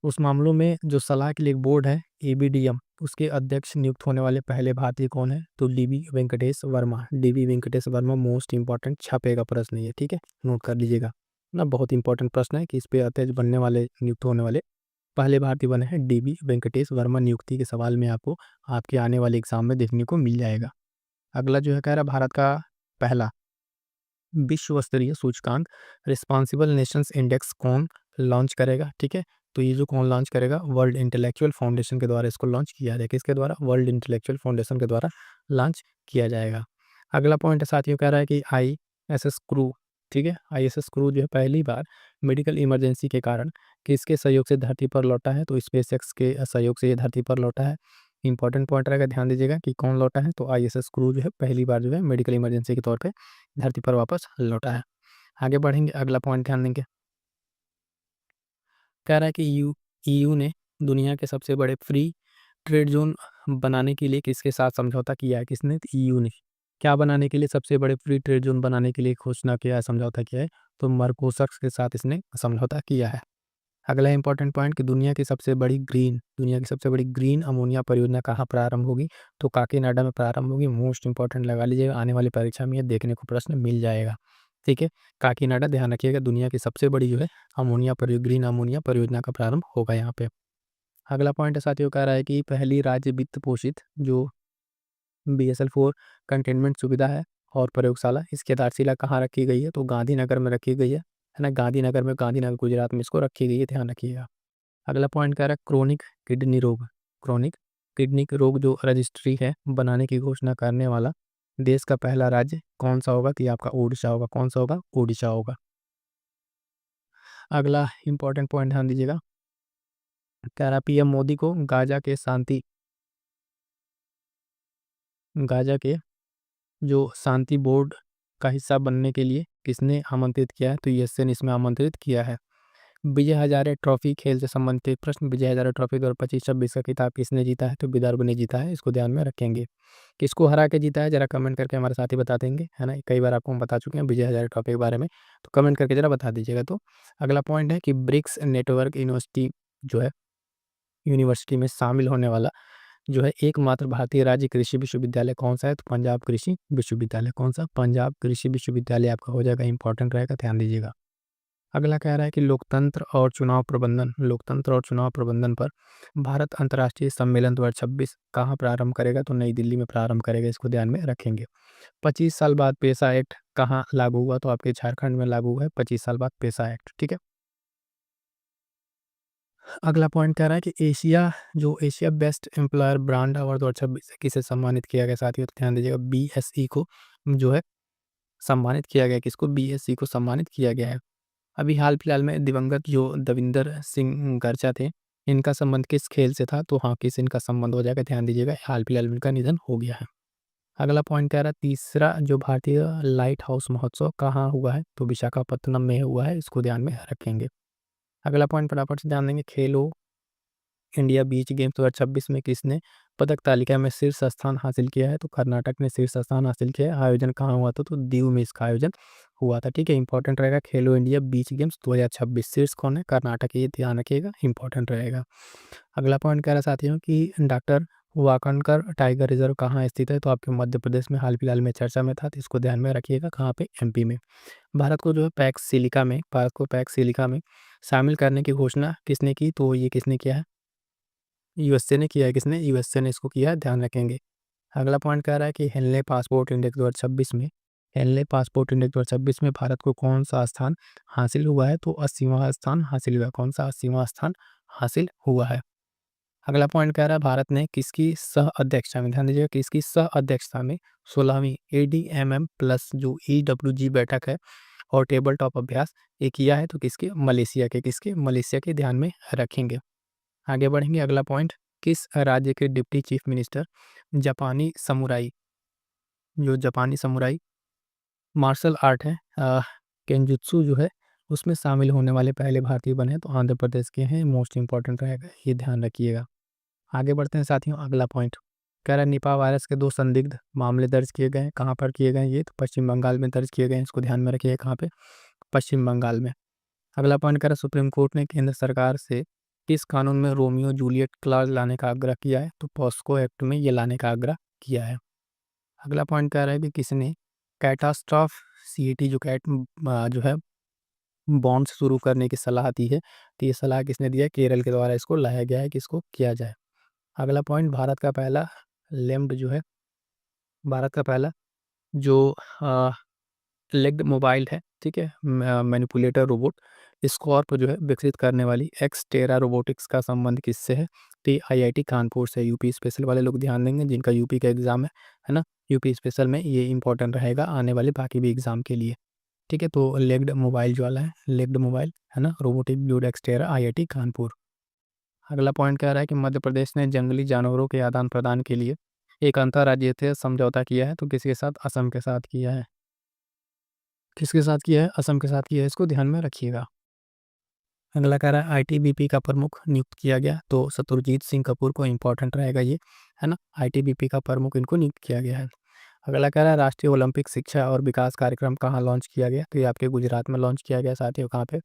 उस मामलों में जो सलाह के लिए एक बोर्ड है एबीडीएम, उसके अध्यक्ष नियुक्त होने वाले पहले भारतीय कौन है? तो DV Venkatesh Varma, DV Venkatesh Varma, most important छपेगा प्रश्न ये, ठीक है, नोट कर लीजिएगा ना, बहुत इंपॉर्टेंट प्रश्न है कि इस पे अध्यक्ष बनने वाले, नियुक्त होने वाले पहले भारतीय बने हैं डीवी वेंकटेश वर्मा। नियुक्ति के सवाल में आपको आपके आने वाले एग्जाम में देखने को मिल जाएगा। अगला जो है कह रहा, भारत का पहला विश्व स्तरीय सूचकांक रिस्पॉन्सिबल नेशंस इंडेक्स कौन लॉन्च करेगा? ठीक है, तो ये जो कौन लॉन्च करेगा, वर्ल्ड इंटेलेक्चुअल फाउंडेशन के द्वारा इसको लॉन्च किया जाएगा। किसके द्वारा? वर्ल्ड इंटेलेक्चुअल फाउंडेशन के द्वारा लॉन्च किया जाएगा। अगला पॉइंट साथियों कह रहा है कि आईएसएस क्रू, ठीक है, आईएसएस क्रू जो है पहली बार मेडिकल इमरजेंसी के कारण किसके सहयोग से धरती पर लौटा है? तो स्पेसएक्स के सहयोग से ये धरती पर लौटा है। इंपॉर्टेंट पॉइंट रहेगा, ध्यान दीजिएगा कि कौन लौटा है, तो आईएसएस क्रू जो है पहली बार जो है मेडिकल इमरजेंसी के तौर पे धरती पर वापस लौटा है। आगे बढ़ेंगे, अगला पॉइंट ध्यान देंगे, कह रहा है कि ईयू ने दुनिया के सबसे बड़े फ्री ट्रेड जोन बनाने के लिए किसके साथ समझौता किया है? किसने? तो ईयू ने। क्या बनाने के लिए? सबसे बड़े फ्री ट्रेड जोन बनाने के लिए घोषणा किया है, समझौता किया है, तो मर्कोसर के साथ इसने समझौता किया है। अगला इंपॉर्टेंट पॉइंट कि दुनिया की सबसे बड़ी ग्रीन अमोनिया परियोजना कहाँ प्रारंभ होगी? तो काकीनाडा में प्रारंभ होगी। मोस्ट इंपॉर्टेंट लगा लीजिएगा, आने वाली परीक्षा में ये देखने को प्रश्न मिल जाएगा, ठीक है, काकीनाडा, ध्यान रखिएगा, दुनिया की सबसे बड़ी जो है ग्रीन अमोनिया परियोजना का प्रारंभ होगा यहाँ पे। अगला पॉइंट साथियों कह रहा है कि पहली राज्य वित्त पोषित जो BSL-4 कंटेनमेंट सुविधा है और प्रयोगशाला, इसकी आधारशिला कहाँ रखी गई है? तो गांधीनगर में रखी गई है ना, गांधीनगर में, गांधीनगर गुजरात में इसको रखी गई है, ध्यान रखिएगा। अगला पॉइंट कह रहा है क्रोनिक किडनी रोग जो रजिस्ट्री है बनाने की घोषणा करने वाला देश का पहला राज्य कौन सा होगा? तो ये आपका ओडिशा होगा। कौन सा होगा? ओडिशा होगा। अगला इंपॉर्टेंट पॉइंट ध्यान दीजिएगा, कह रहा पीएम मोदी को गाजा के जो शांति बोर्ड का हिस्सा बनने के लिए किसने आमंत्रित किया है? तो यूएसए ने इसमें आमंत्रित किया है। विजय हजारे ट्रॉफी खेल से संबंधित प्रश्न, विजय हजारे ट्रॉफी 2025-26 का खिताब किसने जीता है? तो विदर्भ ने जीता है, इसको ध्यान में रखेंगे। किसको हरा के जीता है जरा कमेंट करके हमारे साथी बता देंगे, है ना। कई बार आपको हम बता चुके हैं विजय हजारे ट्रॉफी के बारे में, तो कमेंट करके जरा बता दीजिएगा। तो अगला पॉइंट है कि ब्रिक्स नेटवर्क यूनिवर्सिटी जो है, यूनिवर्सिटी में शामिल होने वाला जो है एकमात्र भारतीय राज्य कृषि विश्वविद्यालय कौन सा है? तो पंजाब कृषि विश्वविद्यालय। कौन सा? पंजाब कृषि विश्वविद्यालय आपका हो जाएगा, इंपॉर्टेंट रहेगा, ध्यान दीजिएगा। अगला कह रहा है कि लोकतंत्र और चुनाव प्रबंधन पर भारत अंतर्राष्ट्रीय सम्मेलन 2026 कहाँ प्रारंभ करेगा? तो नई दिल्ली में प्रारंभ करेगा, इसको ध्यान में रखेंगे। 25 साल बाद पेसा एक्ट कहाँ लागू हुआ? तो आपके झारखंड में लागू हुआ है 25 साल बाद पेसा एक्ट, ठीक है। अगला पॉइंट कह रहा है कि Asia best employer brand award 2026 किसे सम्मानित किया गया? साथियों तो ध्यान दीजिएगा, बीएसई को जो है सम्मानित किया गया। किसको? बीएसई को सम्मानित किया गया है। अभी हाल फिलहाल में दिवंगत जो दविंदर सिंह गर्चा थे, इनका संबंध किस खेल से था? तो हॉकी से इनका संबंध हो जाएगा, ध्यान दीजिएगा, हाल फिलहाल में इनका निधन हो गया है। अगला पॉइंट कह रहा है तीसरा जो भारतीय लाइट हाउस महोत्सव कहाँ हुआ है? तो विशाखापत्तनम में हुआ है, इसको ध्यान में रखेंगे। अगला पॉइंट फटाफट से ध्यान देंगे, खेलो इंडिया बीच गेम्स 2026 में किसने पदक तालिका में शीर्ष स्थान हासिल किया है? तो कर्नाटक ने शीर्ष स्थान हासिल किया है। आयोजन कहाँ हुआ था? तो दीव में इसका आयोजन हुआ था, ठीक है। इंपॉर्टेंट रहेगा, खेलो इंडिया बीच गेम्स 2026 शीर्ष कौन है? कर्नाटक, ये ध्यान रखिएगा, इंपॉर्टेंट रहेगा। अगला पॉइंट कह रहा साथियों कि डॉक्टर वाकनकर टाइगर रिजर्व कहाँ स्थित है? तो आपके मध्य प्रदेश में हाल फिलहाल में चर्चा में था, तो इसको ध्यान में रखिएगा, कहाँ पे? एमपी में। भारत को पैक्स सिलिका में शामिल करने की घोषणा किसने की? तो ये किसने किया है? यूएसए ने किया है। किसने? यूएसए ने इसको किया है, ध्यान रखेंगे। अगला पॉइंट कह रहा है कि हेनले पासपोर्ट इंडेक्स 2026 में भारत को कौन सा स्थान हासिल हुआ है? तो 80वां स्थान हासिल हुआ है। कौन सा? 80वां स्थान हासिल हुआ है। अगला पॉइंट कह रहा है भारत ने किसकी सह अध्यक्षता में, ध्यान दीजिएगा, किसकी सह अध्यक्षता में 16वीं एडीएमएम प्लस जो ईडब्ल्यूजी बैठक है और टेबल टॉप अभ्यास ये किया है? तो किसके? मलेशिया के। किसके? मलेशिया के, ध्यान में रखेंगे। आगे बढ़ेंगे। अगला पॉइंट, किस राज्य के डिप्टी चीफ मिनिस्टर जापानी समुराई, जो जापानी समुराई मार्शल आर्ट है केंजुत्सु जो है उसमें शामिल होने वाले पहले भारतीय बने? तो आंध्र प्रदेश के हैं, मोस्ट इंपॉर्टेंट रहेगा, ये ध्यान रखिएगा। आगे बढ़ते हैं साथियों। अगला पॉइंट कह रहा है निपा वायरस के 2 संदिग्ध मामले दर्ज किए गए हैं। कहाँ पर किए गए हैं? ये तो पश्चिम बंगाल में दर्ज किए गए हैं, इसको ध्यान में रखिएगा, कहाँ पे? पश्चिम बंगाल में। अगला पॉइंट कह रहा है सुप्रीम कोर्ट ने केंद्र सरकार से किस कानून में रोमियो जूलियट क्लॉज लाने का आग्रह किया है? तो पॉस्को एक्ट में ये लाने का आग्रह किया है। अगला पॉइंट कह रहा है कि किसने कैटास्ट्रॉफ सीईटी जो है बॉन्ड शुरू करने की सलाह दी है? तो ये सलाह किसने दिया है? केरल के द्वारा इसको लाया गया है कि इसको किया जाए। अगला पॉइंट, भारत का पहला जो लेग्ड मोबाइल है, ठीक है, मैनिपुलेटर रोबोट स्कॉर्प जो है विकसित करने वाली एक्सटेरा रोबोटिक्स का संबंध किससे है? तो आईआईटी कानपुर से। यूपी स्पेशल वाले लोग ध्यान देंगे, जिनका यूपी का एग्जाम है ना, यूपी स्पेशल में ये इंपॉर्टेंट रहेगा आने वाले बाकी भी एग्जाम के लिए, ठीक है। तो लेग्ड मोबाइल जो वाला है, लेग्ड मोबाइल है ना, रोबोटिक ब्यूड एक्सटेरा, आईआईटी कानपुर। अगला पॉइंट कह रहा है कि मध्य प्रदेश ने जंगली जानवरों के आदान प्रदान के लिए एक अंतर्राज्यीय समझौता किया है। तो किसके साथ? असम के साथ किया है। किसके साथ किया है? असम के साथ किया है, इसको ध्यान में रखिएगा। अगला कह रहा है आईटीबीपी का प्रमुख नियुक्त किया गया। तो शत्रुजीत सिंह कपूर को, इंपॉर्टेंट रहेगा ये, है ना, आईटीबीपी का प्रमुख इनको नियुक्त किया गया है। अगला कह रहा है राष्ट्रीय ओलंपिक शिक्षा और विकास कार्यक्रम कहाँ लॉन्च किया गया? तो ये आपके गुजरात में लॉन्च किया गया साथियों। कहाँ पे?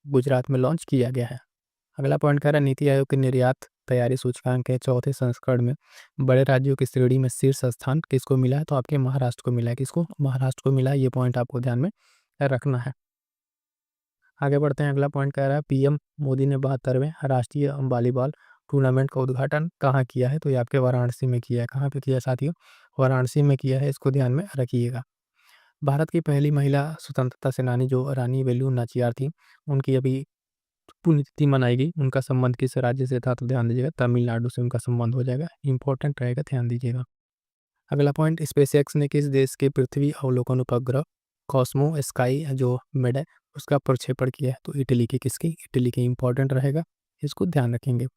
गुजरात में लॉन्च किया गया है। अगला पॉइंट कह रहा है नीति आयोग के निर्यात तैयारी सूचकांक के चौथे संस्करण में बड़े राज्यों की श्रेणी में शीर्ष स्थान किसको मिला है? तो आपके महाराष्ट्र को मिला है। किसको? महाराष्ट्र को मिला है, ये पॉइंट आपको ध्यान में रखना है। आगे बढ़ते हैं। अगला पॉइंट कह रहा है पीएम मोदी ने 72वें राष्ट्रीय वॉलीबॉल टूर्नामेंट का उद्घाटन कहाँ किया है? तो ये आपके वाराणसी में किया है। कहाँ पे किया है साथियों? वाराणसी में किया है, इसको ध्यान में रखिएगा। भारत की पहली महिला स्वतंत्रता सेनानी जो रानी वेलु नाचियार थी, उनकी अभी पुण्यतिथि मनाई गई। उनका संबंध किस राज्य से था? तो ध्यान दीजिएगा, तमिलनाडु से उनका संबंध हो जाएगा, इंपॉर्टेंट रहेगा, ध्यान दीजिएगा। अगला पॉइंट, स्पेसएक्स ने किस देश के पृथ्वी अवलोकन उपग्रह कॉस्मो स्काई जो मिड है उसका प्रक्षेपण किया है? तो इटली की। किसकी? इटली की, इंपॉर्टेंट रहेगा, इसको ध्यान रखेंगे।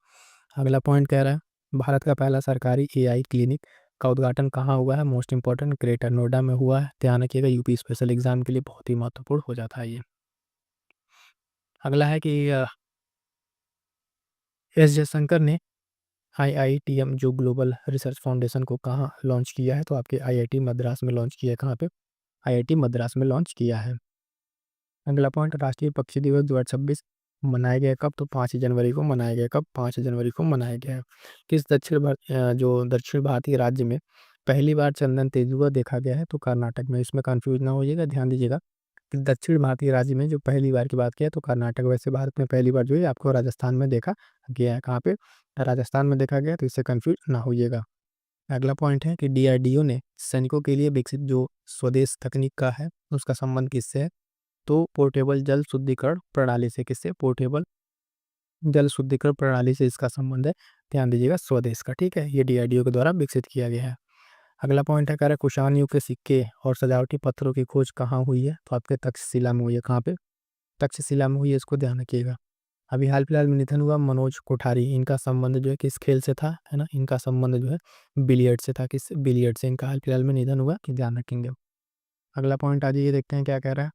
अगला पॉइंट कह रहा है भारत का पहला सरकारी एआई क्लिनिक का उद्घाटन कहाँ हुआ है? मोस्ट इंपॉर्टेंट, ग्रेटर नोएडा में हुआ है। ध्यान रखिएगा, यूपी स्पेशल एग्जाम के लिए बहुत ही महत्वपूर्ण हो जाता है ये। अगला है कि एस जयशंकर ने IITM जो ग्लोबल रिसर्च फाउंडेशन को कहाँ लॉन्च किया है? तो आपके IIT मद्रास में लॉन्च किया है। कहाँ पे? IIT मद्रास में लॉन्च किया है। अगला पॉइंट, राष्ट्रीय पक्षी दिवस 2026 मनाया गया कब? तो 5 जनवरी को मनाया गया। कब? 5 जनवरी को मनाया गया है। किस जो दक्षिण भारतीय राज्य में पहली बार चंदन तेंदुआ देखा गया है? तो कर्नाटक में। इसमें कंफ्यूज ना होइएगा, ध्यान दीजिएगा कि दक्षिण भारतीय राज्य में जो पहली बार की बात किया तो कर्नाटक। वैसे भारत में पहली बार जो है आपको राजस्थान में देखा गया है। कहाँ पे? राजस्थान में देखा गया, तो इससे कंफ्यूज ना होइएगा। अगला पॉइंट है कि DRDO ने सैनिकों के लिए विकसित जो स्वदेश तकनीक का है उसका संबंध किससे है? तो पोर्टेबल जल शुद्धिकरण प्रणाली से। किससे? पोर्टेबल जल शुद्धिकरण प्रणाली से इसका संबंध है। ध्यान दीजिएगा, स्वदेश का। ठीक है, ये DRDO के द्वारा विकसित किया गया है। अगला पॉइंट है, कह रहा है कुषाण युग के सिक्के और सजावटी पत्थरों की खोज कहाँ हुई है? तो आपके तक्षशिला में हुई है। कहाँ पे? तक्षशिला में हुई है, इसको ध्यान रखिएगा। अभी हाल फिलहाल में निधन हुआ मनोज कोठारी, इनका संबंध जो है किस खेल से था? है ना, इनका संबंध जो है बिलियर्ड से था। किस? बिलियर्ड से इनका हाल फिलहाल में निधन हुआ, कि ध्यान रखेंगे। अगला पॉइंट आज ये देखते हैं क्या कह रहा है।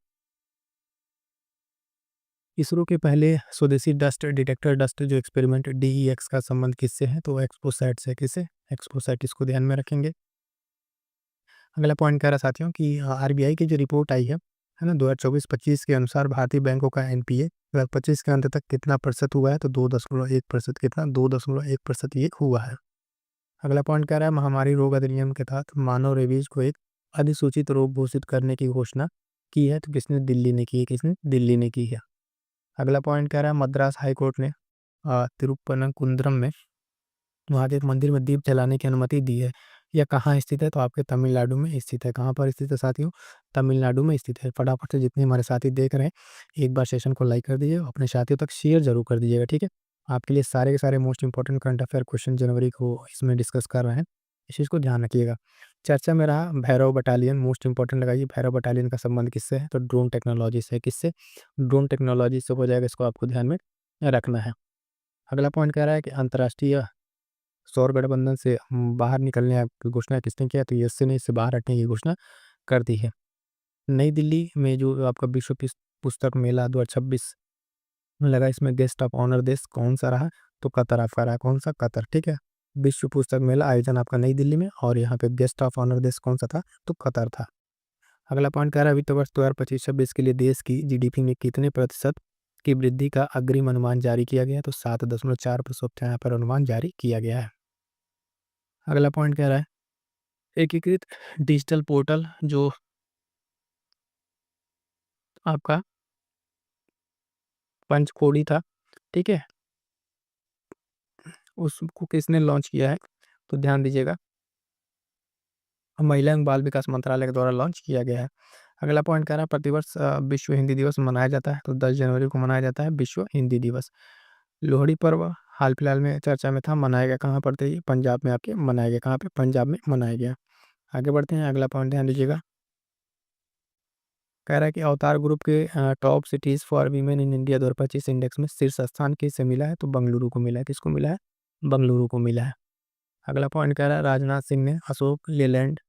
इसरो के पहले स्वदेशी डस्ट डिटेक्टर डस्ट जो एक्सपेरिमेंट DEX का संबंध किससे है? तो एक्सपोसैट से। किससे? एक्सपोसैट, इसको ध्यान में रखेंगे। अगला पॉइंट कह रहा है साथियों कि RBI की जो रिपोर्ट आई है ना, 2024-25 के अनुसार भारतीय बैंकों का NPA 2025 के अंत तक कितना प्रतिशत हुआ है? तो 2.1%। कितना? 2.1% ये हुआ है। अगला पॉइंट कह रहा है महामारी रोग अधिनियम के तहत मानव रेबीज को एक अधिसूचित रोग घोषित करने की घोषणा की है। तो किसने? दिल्ली ने की है। किसने? दिल्ली ने की है। अगला पॉइंट कह रहा है मद्रास हाई कोर्ट ने तिरुपनकुंद्रम में वहाँ के एक मंदिर में दीप जलाने की अनुमति दी है। यह कहाँ स्थित है? तो आपके तमिलनाडु में स्थित है। कहाँ पर स्थित है साथियों? तमिलनाडु में स्थित है। फटाफट से जितने हमारे साथी देख रहे हैं एक बार सेशन को लाइक कर दीजिए, अपने साथियों तक शेयर जरूर कर दीजिएगा। ठीक है, आपके लिए सारे के सारे most important current affair question जनवरी को इसमें डिस्कस कर रहे हैं, इस चीज़ को ध्यान रखिएगा। चर्चा में रहा भैरव बटालियन, मोस्ट इंपॉर्टेंट लगाइए। भैरव बटालियन का संबंध किससे है? तो ड्रोन टेक्नोलॉजी से। किससे? ड्रोन टेक्नोलॉजी से हो जाएगा, इसको आपको ध्यान में रखना है। अगला पॉइंट कह रहा है कि अंतर्राष्ट्रीय सौर गठबंधन से बाहर निकलने की घोषणा किसने किया? तो यूएसए ने इससे बाहर हटने की घोषणा कर दी है। नई दिल्ली में जो आपका विश्व पुस्तक मेला 2026 लगा, इसमें गेस्ट ऑफ ऑनर देश कौन सा रहा? तो कतर आपका रहा। कौन सा? कतर। ठीक है, विश्व पुस्तक मेला आयोजन आपका नई दिल्ली में, और यहाँ पे गेस्ट ऑफ ऑनर देश कौन सा था? तो कतर था। अगला पॉइंट कह रहा है वित्त वर्ष 2025-26 के लिए देश की GDP में कितने प्रतिशत की वृद्धि का अग्रिम अनुमान जारी किया गया है? तो 7.4% यहाँ पर अनुमान जारी किया गया है। अगला पॉइंट कह रहा है एकीकृत डिजिटल पोर्टल जो आपका पंचकोड़ी था, ठीक है, उसको किसने लॉन्च किया है? तो ध्यान दीजिएगा, महिला एवं बाल विकास मंत्रालय के द्वारा लॉन्च किया गया है। अगला पॉइंट कह रहा है प्रतिवर्ष विश्व हिंदी दिवस मनाया जाता है। तो 10 जनवरी को मनाया जाता है विश्व हिंदी दिवस। लोहड़ी पर्व हाल फिलहाल में चर्चा में था, मनाया गया कहाँ पर? ये पंजाब में आपके मनाया गया। कहाँ पे? पंजाब में मनाया गया। आगे बढ़ते हैं, अगला पॉइंट ध्यान दीजिएगा। कह रहा है कि अवतार ग्रुप के top cities for women in India 2025 index में शीर्ष स्थान किसे मिला है? तो बंगलुरु को मिला है। किसको मिला है? बंगलुरु को मिला है। अगला पॉइंट कह रहा है राजनाथ सिंह ने अशोक लेलैंड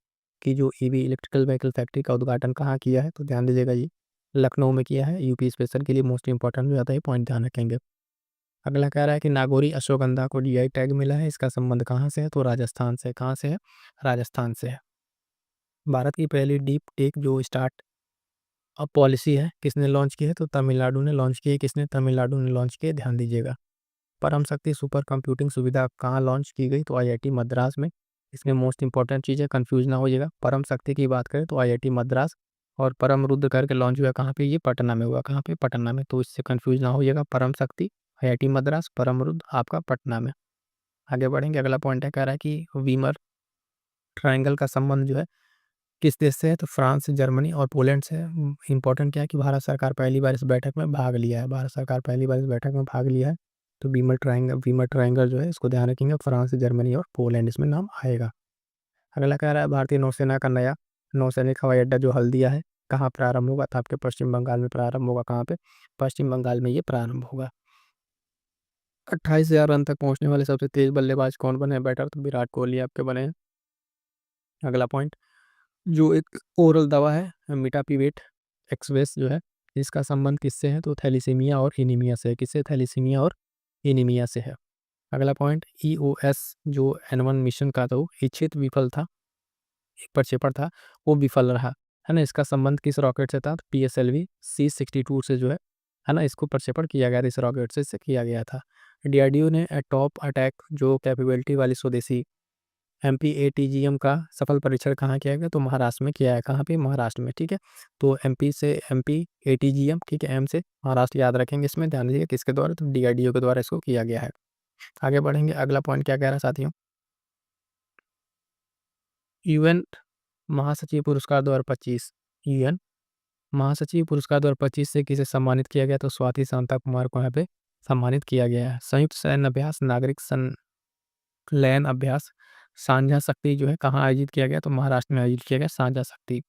की जो EV इलेक्ट्रिकल व्हीकल फैक्ट्री का उद्घाटन कहाँ किया है? तो ध्यान दीजिएगा जी, लखनऊ में किया है। यूपी स्पेशल के लिए मोस्ट इंपॉर्टेंट हो जाता है, पॉइंट ध्यान रखेंगे। अगला कह रहा है कि नागौरी अश्वगंधा को GI टैग मिला है, इसका संबंध कहाँ से है? तो राजस्थान से। कहाँ से है? राजस्थान से है। भारत की पहली डीप टेक जो स्टार्ट अब पॉलिसी है किसने लॉन्च की है? तो तमिलनाडु ने लॉन्च की है। किसने? तमिलनाडु ने लॉन्च की है, ध्यान दीजिएगा। परम शक्ति सुपर कंप्यूटिंग सुविधा कहाँ लॉन्च की गई? तो IIT मद्रास में। इसमें मोस्ट इंपॉर्टेंट चीज़ है, कंफ्यूज ना होइएगा। परम शक्ति की बात करें तो IIT मद्रास, और परम रुद्र करके लॉन्च हुआ कहाँ पे? ये पटना में हुआ। कहाँ पे? पटना में। तो इससे कंफ्यूज ना होइएगा, परम शक्ति IIT मद्रास, परम रुद्र आपका पटना में। आगे बढ़ेंगे, अगला पॉइंट है कह रहा है कि वीमर ट्रायंगल का संबंध जो है किस देश से है? तो फ्रांस, जर्मनी और पोलैंड से। इंपॉर्टेंट क्या है कि भारत सरकार पहली बार इस बैठक में भाग लिया है। भारत सरकार पहली बार इस बैठक में भाग लिया है। तो वीमर ट्रायंगल जो है इसको ध्यान रखेंगे, फ्रांस, जर्मनी और पोलैंड इसमें नाम आएगा। अगला कह रहा है भारतीय नौसेना का नया नौसैनिक हवाई अड्डा जो हल्दिया है कहाँ प्रारंभ होगा? तो आपके पश्चिम बंगाल में प्रारंभ होगा। कहाँ पे? पश्चिम बंगाल में ये प्रारंभ होगा। 28,000 रन तक पहुंचने वाले सबसे तेज बल्लेबाज कौन बने? बैटर तो विराट कोहली आपके बने हैं। अगला पॉइंट, जो एक ओरल दवा है मिटापिवेट एक्सवेस जो है, इसका संबंध किससे है? तो थैलीसीमिया और एनीमिया से है। किससे? थैलीसीमिया और एनीमिया से है। अगला पॉइंट, EOS जो N1 मिशन का था वो इच्छित विफल था, एक प्रक्षेपण था, वो विफल रहा, है ना। इसका संबंध किस रॉकेट से था? PSLV C62 से जो है ना, इसको प्रक्षेपण किया गया था, इस रॉकेट से इससे किया गया था। DRDO ने टॉप अटैक जो कैपेबिलिटी वाली स्वदेशी MPATGM का सफल परीक्षण कहाँ किया गया? तो महाराष्ट्र में किया है। कहाँ पे? महाराष्ट्र में, ठीक है। तो MP से MPATGM, ठीक है, M से महाराष्ट्र याद रखेंगे, इसमें ध्यान दीजिए किसके द्वारा? तो DRDO के द्वारा इसको किया गया है। आगे बढ़ेंगे, अगला पॉइंट क्या कह रहा है साथियों? UN महासचिव पुरस्कार 2025, UN महासचिव पुरस्कार 2025 से किसे सम्मानित किया गया? तो स्वाति शांता कुमार को यहाँ पे सम्मानित किया गया है। संयुक्त सैन्य अभ्यास नागरिक संलयन अभ्यास साझा शक्ति जो है कहाँ आयोजित किया गया? तो महाराष्ट्र में आयोजित किया गया साझा शक्ति।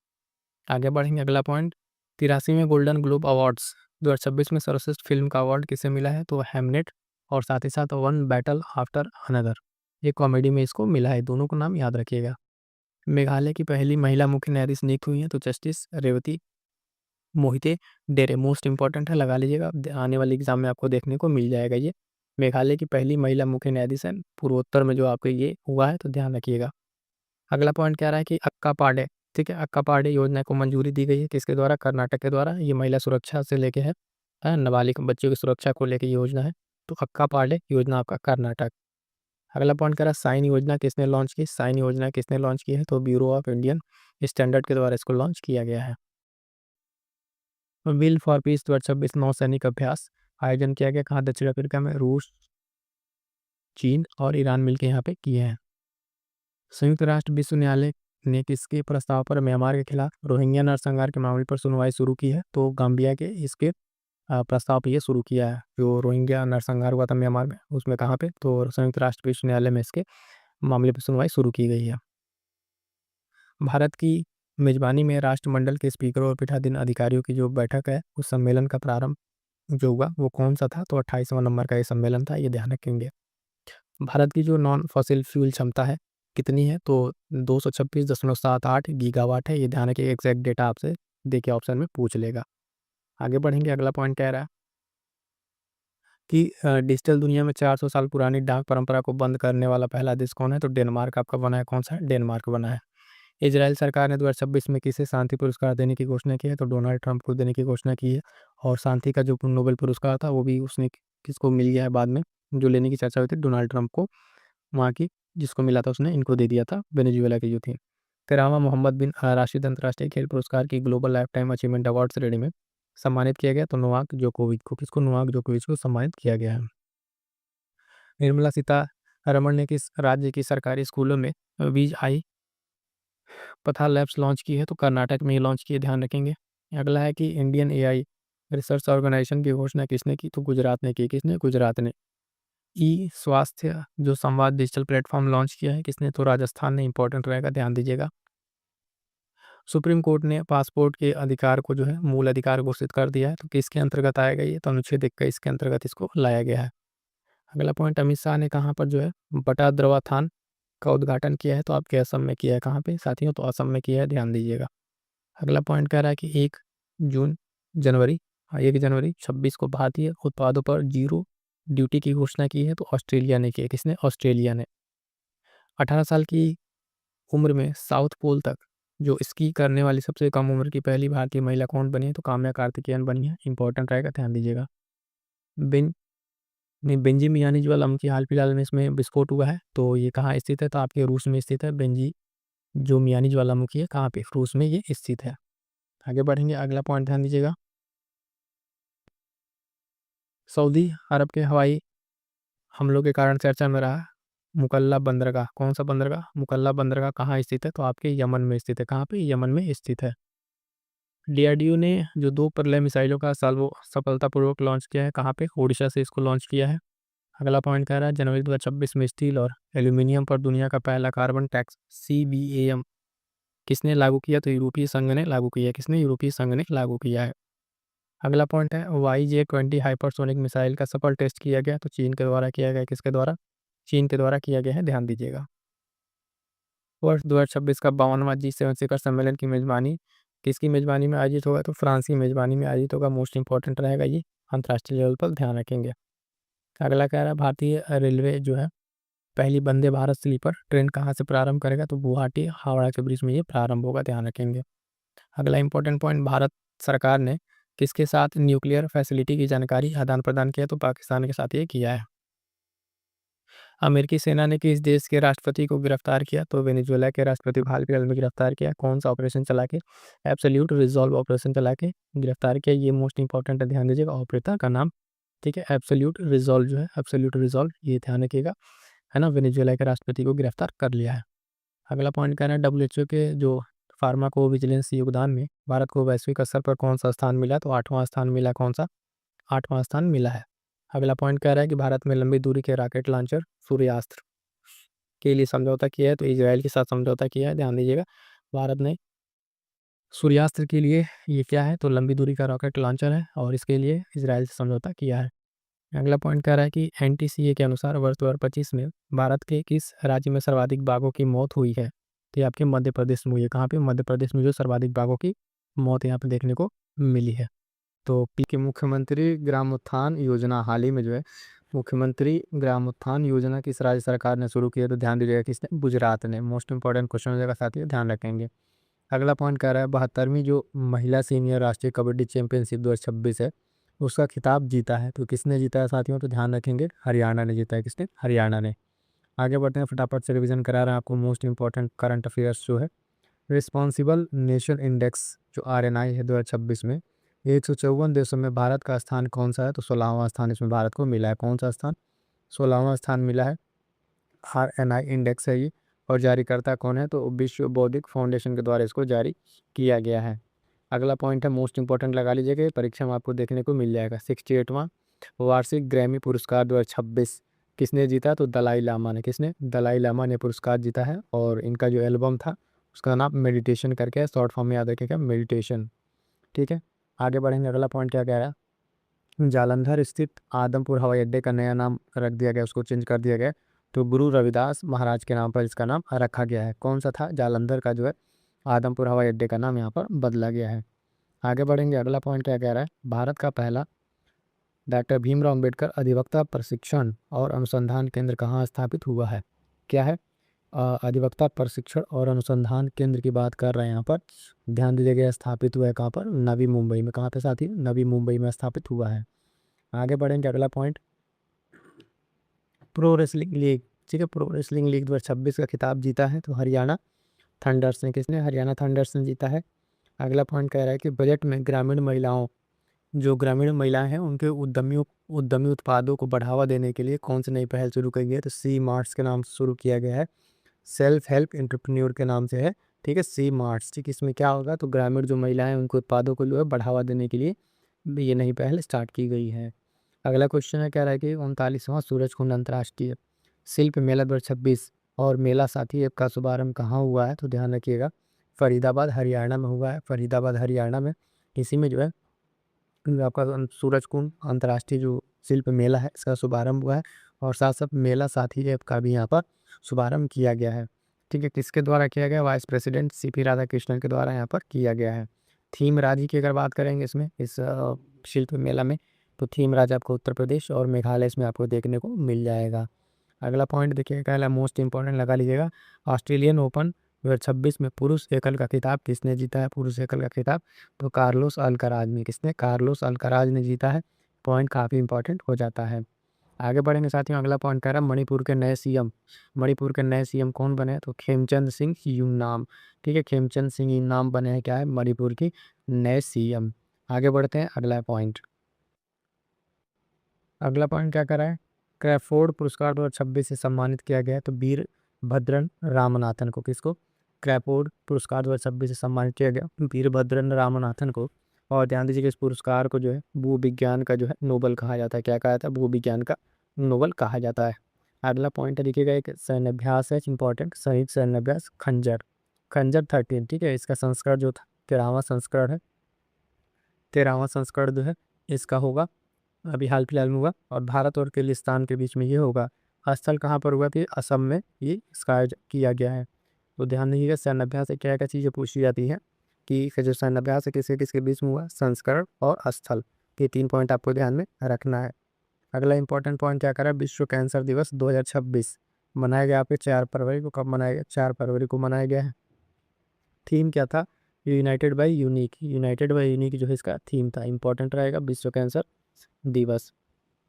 आगे बढ़ेंगे, अगला पॉइंट, 83वें गोल्डन ग्लोब अवार्ड्स 2026 में सर्वश्रेष्ठ फिल्म का अवार्ड किसे मिला है? तो हेमनेट और साथ ही साथ वन बैटल आफ्टर अनदर, ये कॉमेडी में इसको मिला है। दोनों को नाम याद रखिएगा। मेघालय की पहली महिला मुख्य न्यायाधीश नियुक्त हुई है, तो justice Revati Mohite Dere, most important है, लगा लीजिएगा, आने वाले एग्जाम में आपको देखने को मिल जाएगा। ये मेघालय की पहली महिला मुख्य न्यायाधीश है, पूर्वोत्तर में जो आपके ये हुआ है, तो ध्यान रखिएगा। अगला पॉइंट क्या रहा है कि अक्का पाड़े, ठीक है, अक्का पाड़े योजना को मंजूरी दी गई है, किसके द्वारा? कर्नाटक के द्वारा। ये महिला सुरक्षा से लेके है, नाबालिग बच्चों की सुरक्षा को लेकर योजना है, तो अक्का पाड़े योजना आपका कर्नाटक। अगला पॉइंट कह रहा है साइन योजना किसने लॉन्च की? साइन योजना किसने लॉन्च की है? तो ब्यूरो ऑफ इंडियन स्टैंडर्ड के द्वारा इसको लॉन्च किया गया है। विल फॉर पीस 2026 नौसैनिक अभ्यास आयोजन किया गया कहाँ? दक्षिण अफ्रीका में। रूस, चीन और ईरान मिलकर यहाँ पे किए हैं। संयुक्त राष्ट्र विश्व न्यायालय ने किसके प्रस्ताव पर म्यांमार के खिलाफ रोहिंग्या नरसंहार के मामले पर सुनवाई शुरू की है? तो गाम्बिया के इसके प्रस्ताव पर ये शुरू किया है। जो रोहिंग्या नरसंहार हुआ था म्यांमार में, उसमें कहाँ पे? तो संयुक्त राष्ट्र विश्व न्यायालय में इसके मामले पर सुनवाई शुरू की गई है। भारत की मेजबानी में राष्ट्रमंडल के स्पीकर और पीठासीन अधिकारियों की जो बैठक है, उस सम्मेलन का प्रारंभ जो हुआ वो कौन सा था? तो 28वां नंबर का ये सम्मेलन था, ये ध्यान रखेंगे। भारत की जो नॉन फॉसिल फ्यूल क्षमता है कितनी है? तो 226.78 गीगावाट है, ये ध्यान रखिए, एग्जैक्ट डेटा आपसे देखिए ऑप्शन में पूछ लेगा। आगे बढ़ेंगे, अगला पॉइंट कह रहा है कि डिजिटल दुनिया में 400 साल पुरानी डाक परंपरा को बंद करने वाला पहला देश कौन है? तो डेनमार्क आपका बना है। कौन सा है? डेनमार्क बना है। इजराइल सरकार ने 2026 में किसे शांति पुरस्कार देने की घोषणा की है? तो डोनाल्ड ट्रंप को देने की घोषणा की है। और शांति का जो नोबेल पुरस्कार था वो भी उसने किसको मिल गया है बाद में, जो लेने की चर्चा हुई थी, डोनाल्ड ट्रंप को, वहाँ की जिसको मिला था उसने इनको दे दिया था, वेनेजुएला की जो थी। 13वां मोहम्मद बिन राशिद अंतर्राष्ट्रीय खेल पुरस्कार की global life time achievement award श्रेणी में सम्मानित किया गया, तो नोवाक जोकोविच को, किसको? नोवाक जोकोविच को सम्मानित किया गया है। निर्मला सीतारमण ने किस राज्य की सरकारी स्कूलों में वीज आई पथा लैब्स लॉन्च की है? तो कर्नाटक में ये लॉन्च की है, ध्यान रखेंगे। अगला है कि इंडियन AI रिसर्च ऑर्गेनाइजेशन की घोषणा किसने की? तो गुजरात ने की। किसने? गुजरात ने। ई स्वास्थ्य जो संवाद डिजिटल प्लेटफॉर्म लॉन्च किया है, किसने? तो राजस्थान ने। इंपॉर्टेंट रहेगा, ध्यान दीजिएगा। सुप्रीम कोर्ट ने पासपोर्ट के अधिकार को जो है मूल अधिकार घोषित कर दिया है, तो किसके अंतर्गत आएगा ये? तो अनुच्छेद 21 के अंतर्गत इसको लाया गया है। अगला पॉइंट, अमित शाह ने कहाँ पर जो है बटा द्रवाथान का उद्घाटन किया है? तो आपके असम में किया है। कहाँ पे साथियों? तो असम में किया है, ध्यान दीजिएगा। अगला पॉइंट कह रहा है कि 1 जनवरी 1 जनवरी 26 को भारतीय उत्पादों पर जीरो ड्यूटी की घोषणा की है, तो ऑस्ट्रेलिया ने की है। किसने? ऑस्ट्रेलिया ने। 18 साल की उम्र में साउथ पोल तक जो स्की करने वाली सबसे कम उम्र की पहली भारतीय महिला कौन बनी है? तो काम्या कार्तिकेयन बनी है। इंपॉर्टेंट रहेगा, ध्यान दीजिएगा। बेन नहीं, बेंजी मियानी ज्वालामुखी की हाल फिलहाल में इसमें विस्फोट हुआ है, तो ये कहाँ स्थित है? तो आपके रूस में स्थित है। बेंजी जो मियानी ज्वालामुखी है, कहाँ पे? रूस में ये स्थित है। आगे बढ़ेंगे, अगला पॉइंट ध्यान दीजिएगा। सऊदी अरब के हवाई हमलों के कारण चर्चा में रहा मुकल्ला बंदरगाह। कौन सा बंदरगाह? मुकल्ला बंदरगाह कहाँ स्थित है? तो आपके यमन में स्थित है। कहाँ पे? यमन में स्थित है। DRDO ने जो 2 प्रलय मिसाइलों का साल्वो सफलतापूर्वक लॉन्च किया है, कहाँ पे? उड़ीसा से इसको लॉन्च किया है। अगला पॉइंट कह रहा है जनवरी 2026 में स्टील और एल्यूमिनियम पर दुनिया का पहला कार्बन टैक्स CBAM किसने लागू किया? तो यूरोपीय संघ ने लागू किया है। किसने? यूरोपीय संघ ने लागू किया है। अगला पॉइंट है YJ-20 हाइपरसोनिक मिसाइल का सफल टेस्ट किया गया, तो चीन के द्वारा किया गया। किसके द्वारा? चीन के द्वारा किया गया है, ध्यान दीजिएगा। वर्ष 2026 का 52वां G7 शिखर सम्मेलन की मेजबानी किसकी मेजबानी में आयोजित होगा? तो फ्रांस की मेजबानी में आयोजित होगा। मोस्ट इंपॉर्टेंट रहेगा ये, अंतर्राष्ट्रीय लेवल पर ध्यान रखेंगे। अगला कह रहा है भारतीय रेलवे जो है पहली वंदे भारत स्लीपर ट्रेन कहाँ से प्रारंभ करेगा? तो गुवाहाटी हावड़ा के बीच में ये प्रारंभ होगा, ध्यान रखेंगे। अगला इंपॉर्टेंट पॉइंट, भारत सरकार ने किसके साथ न्यूक्लियर फैसिलिटी की जानकारी आदान प्रदान किया? तो पाकिस्तान के साथ ये किया है। अमेरिकी सेना ने किस देश के राष्ट्रपति को गिरफ्तार किया? तो वेनेजुएला के राष्ट्रपति को हाल फिलहाल में गिरफ्तार किया। कौन सा ऑपरेशन चला के? एब्सोल्यूट रिजॉल्व ऑपरेशन चला के गिरफ्तार किया। ये मोस्ट इंपॉर्टेंट है, ध्यान दीजिएगा ऑपरेटर का नाम, ठीक है। एब्सोल्यूट रिजॉल्व जो है, एब्सोल्यूट रिजॉल्व, ये ध्यान रखिएगा, है ना। वेनेजुएला के राष्ट्रपति को गिरफ्तार कर लिया है। अगला पॉइंट कह रहा है WHO के जो फार्माको विजिलेंस योगदान में भारत को वैश्विक स्तर पर कौन सा स्थान मिला? तो 8वां स्थान मिला। कौन सा? 8वां स्थान मिला है। अगला पॉइंट कह रहा है कि भारत में लंबी दूरी के रॉकेट लॉन्चर सूर्यास्त्र के लिए समझौता किया है। तो इजराइल के साथ समझौता किया है, ध्यान दीजिएगा। भारत ने सूर्यास्त्र के लिए ये क्या है? तो लंबी दूरी का रॉकेट लॉन्चर है और इसके लिए इजराइल से समझौता किया है। अगला पॉइंट कह रहा है कि NTCA के अनुसार वर्ष 2025 में भारत के किस राज्य में सर्वाधिक बाघों की मौत हुई है? तो ये आपके मध्य प्रदेश में हुई है। कहाँ पे? मध्य प्रदेश में जो सर्वाधिक बाघों की मौत यहाँ पे देखने को मिली है। तो पी के मुख्यमंत्री ग्राम उत्थान योजना हाल ही में जो है मुख्यमंत्री ग्राम उत्थान योजना किस राज्य सरकार ने शुरू की है? तो ध्यान दीजिएगा, किसने? गुजरात ने। मोस्ट इंपॉर्टेंट क्वेश्चन हो जाएगा साथियों, ध्यान रखेंगे। अगला पॉइंट कह रहा है 72वीं जो महिला सीनियर राष्ट्रीय कबड्डी चैंपियनशिप 2026 है उसका खिताब जीता है। तो किसने जीता है साथियों? तो ध्यान रखेंगे, हरियाणा ने जीता है। किसने? हरियाणा ने। आगे बढ़ते हैं, फटाफट से रिवीजन करा रहा है आपको मोस्ट इंपॉर्टेंट करंट अफेयर्स जो है। रिस्पॉन्सिबल नेशन इंडेक्स जो RNI है 2026 में 154 देशों में भारत का स्थान कौन सा है? तो 16वां स्थान इसमें भारत को मिला है। कौन सा स्थान? 16वां स्थान मिला है। RNI इंडेक्स है ये, और जारीकर्ता कौन है? तो विश्व बौद्धिक फाउंडेशन के द्वारा इसको जारी किया गया है। अगला पॉइंट है मोस्ट इंपॉर्टेंट, लगा लीजिएगा, परीक्षा में आपको देखने को मिल जाएगा। 68वां वार्षिक ग्रैमी पुरस्कार 2026 किसने जीता? तो दलाई लामा ने। किसने? दलाई लामा ने पुरस्कार जीता है। और इनका जो एल्बम था उसका नाम मेडिटेशन करके है, शॉर्ट फॉर्म में याद रखिएगा, मेडिटेशन, ठीक है। आगे बढ़ेंगे, अगला पॉइंट क्या कह रहा है? जालंधर स्थित आदमपुर हवाई अड्डे का नया नाम रख दिया गया, उसको चेंज कर दिया गया। तो गुरु रविदास महाराज के नाम पर इसका नाम रखा गया है। कौन सा था? जालंधर का जो है आदमपुर हवाई अड्डे का नाम यहाँ पर बदला गया है। आगे बढ़ेंगे, अगला पॉइंट क्या कह रहा है? भारत का पहला डॉक्टर भीमराव अंबेडकर अधिवक्ता प्रशिक्षण और अनुसंधान केंद्र कहाँ स्थापित हुआ है? क्या है? अधिवक्ता प्रशिक्षण और अनुसंधान केंद्र की बात कर रहे हैं यहाँ पर, ध्यान दीजिएगा। स्थापित हुआ है कहाँ पर? नवी मुंबई में। कहाँ पे साथी? नवी मुंबई में स्थापित हुआ है। आगे बढ़ेंगे, अगला पॉइंट, प्रो रेसलिंग लीग, ठीक है। प्रो रेसलिंग लीग 2026 का खिताब जीता है तो हरियाणा थंडर्स ने। किसने? हरियाणा थंडर्स ने जीता है। अगला पॉइंट कह रहा है कि बजट में ग्रामीण महिलाओं, जो ग्रामीण महिलाएं हैं उनके उद्यमी उत्पादों को बढ़ावा देने के लिए कौन सी नई पहल शुरू की गई है? तो सी मार्ट्स के नाम से शुरू किया गया है, सेल्फ हेल्प एंटरप्रेन्योर के नाम से है, ठीक है, सी मार्ट्स, ठीक। इसमें क्या होगा? तो ग्रामीण जो महिलाएं हैं उनके उत्पादों को जो है बढ़ावा देने के लिए ये नई पहल स्टार्ट की गई है। अगला क्वेश्चन है, कह रहा है कि 39वां सूरजकुंड अंतर्राष्ट्रीय शिल्प मेला 2026 और मेला साथी ऐप का शुभारंभ कहाँ हुआ है? तो ध्यान रखिएगा, फरीदाबाद हरियाणा में हुआ है। फरीदाबाद हरियाणा में, इसी में जो है आपका सूरजकुंड अंतर्राष्ट्रीय जो शिल्प मेला है इसका शुभारंभ हुआ है। और साथ साथ मेला साथी ऐप का भी यहाँ पर शुभारंभ किया गया है, ठीक है। किसके द्वारा किया गया? वाइस प्रेसिडेंट CP राधाकृष्णन के द्वारा यहाँ पर किया गया है। थीम राज्य की अगर बात करेंगे इसमें, इस शिल्प मेला में, तो थीम राज्य आपको उत्तर प्रदेश और मेघालय इसमें आपको देखने को मिल जाएगा। अगला पॉइंट देखिएगा, पहला मोस्ट इंपॉर्टेंट लगा लीजिएगा, ऑस्ट्रेलियन ओपन 2026 में पुरुष एकल का खिताब किसने जीता है? पुरुष एकल का खिताब तो कार्लोस अल्कराज ने। किसने? कार्लोस अल्कराज ने जीता है। पॉइंट काफ़ी इंपॉर्टेंट हो जाता है। आगे बढ़ेंगे साथियों, अगला पॉइंट कह रहा है मणिपुर के नए CM, मणिपुर के नए CM कौन बने? तो खेमचंद सिंह यूमनाम, ठीक है। खेमचंद सिंह यूमनाम बने हैं, क्या है? मणिपुर की नए CM। आगे बढ़ते हैं, अगला पॉइंट, अगला पॉइंट क्या कर रहा है? क्रैफोर्ड पुरस्कार 2026 से सम्मानित किया गया है तो वीर भद्रन रामनाथन को। किसको? क्रैफोर्ड पुरस्कार 2026 से सम्मानित किया गया वीरभद्रन रामनाथन को। और ध्यान दीजिए कि इस पुरस्कार को जो है भूविज्ञान का जो है नोबल कहा जाता है। क्या कहा जाता है? भूविज्ञान का नोबल कहा जाता है। अगला पॉइंट है, देखिएगा, एक सैन्याभ्यास है इंपॉर्टेंट, शहीद सैन्याभ्यास खंजर, खंजर 13, ठीक है। इसका संस्करण जो था 13वां संस्करण है, 13वां संस्करण जो है इसका होगा, अभी हाल फिलहाल में हुआ। और भारत और किर्गिस्तान के बीच में ये होगा। स्थल कहाँ पर हुआ? कि असम में ये इसका आयोजन किया गया है। तो ध्यान रखिएगा सैन्य अभ्यास से क्या क्या चीज़ें पूछी जाती हैं कि जो सैन्य अभ्यास है किसके किसके बीच में हुआ, संस्करण और स्थल, ये 3 पॉइंट आपको ध्यान में रखना है। अगला इंपॉर्टेंट पॉइंट क्या करा, विश्व कैंसर दिवस 2026 मनाया गया आपके 4 फरवरी को। कब मनाया गया? 4 फरवरी को मनाया गया है। थीम क्या था? United by unique, united by unique जो है इसका थीम था, इंपॉर्टेंट रहेगा विश्व कैंसर दिवस।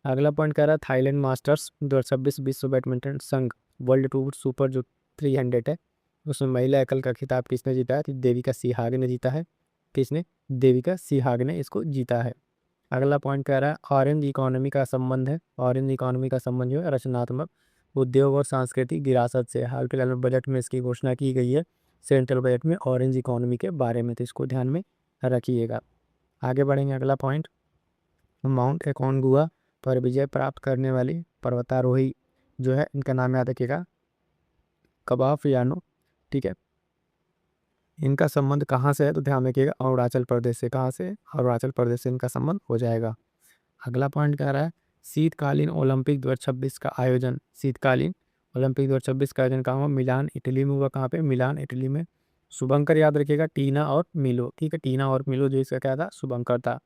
अगला पॉइंट कह रहा है थाईलैंड मास्टर्स 2026 विश्व बैडमिंटन संघ वर्ल्ड टूर सुपर जो 300 है उसमें महिला एकल का खिताब किसने जीता है? तो देविका सिहाग ने जीता है। किसने? देविका सिहाग ने इसको जीता है। अगला पॉइंट कह रहा है ऑरेंज इकोनॉमी का संबंध है, ऑरेंज इकोनॉमी का संबंध जो है रचनात्मक उद्योग और सांस्कृतिक विरासत से। हाल फिलहाल में बजट में इसकी घोषणा की गई है, सेंट्रल बजट में ऑरेंज इकोनॉमी के बारे में, तो इसको ध्यान में रखिएगा। आगे बढ़ेंगे, अगला पॉइंट माउंट एकोनगुआ पर विजय प्राप्त करने वाली पर्वतारोही जो है इनका नाम याद रखिएगा, कबाफियानो। ठीक है, इनका संबंध कहाँ से है? तो ध्यान रखिएगा अरुणाचल प्रदेश से। कहाँ से? अरुणाचल प्रदेश से इनका संबंध हो जाएगा। अगला पॉइंट कह रहा है शीतकालीन ओलंपिक 2026 का आयोजन, शीतकालीन ओलंपिक 2026 का आयोजन कहाँ हुआ? मिलान इटली में हुआ। कहाँ पे? मिलान इटली में। शुभंकर याद रखिएगा, टीना और मिलो। ठीक है, टीना और मिलो जो इसका क्या था? शुभंकर था।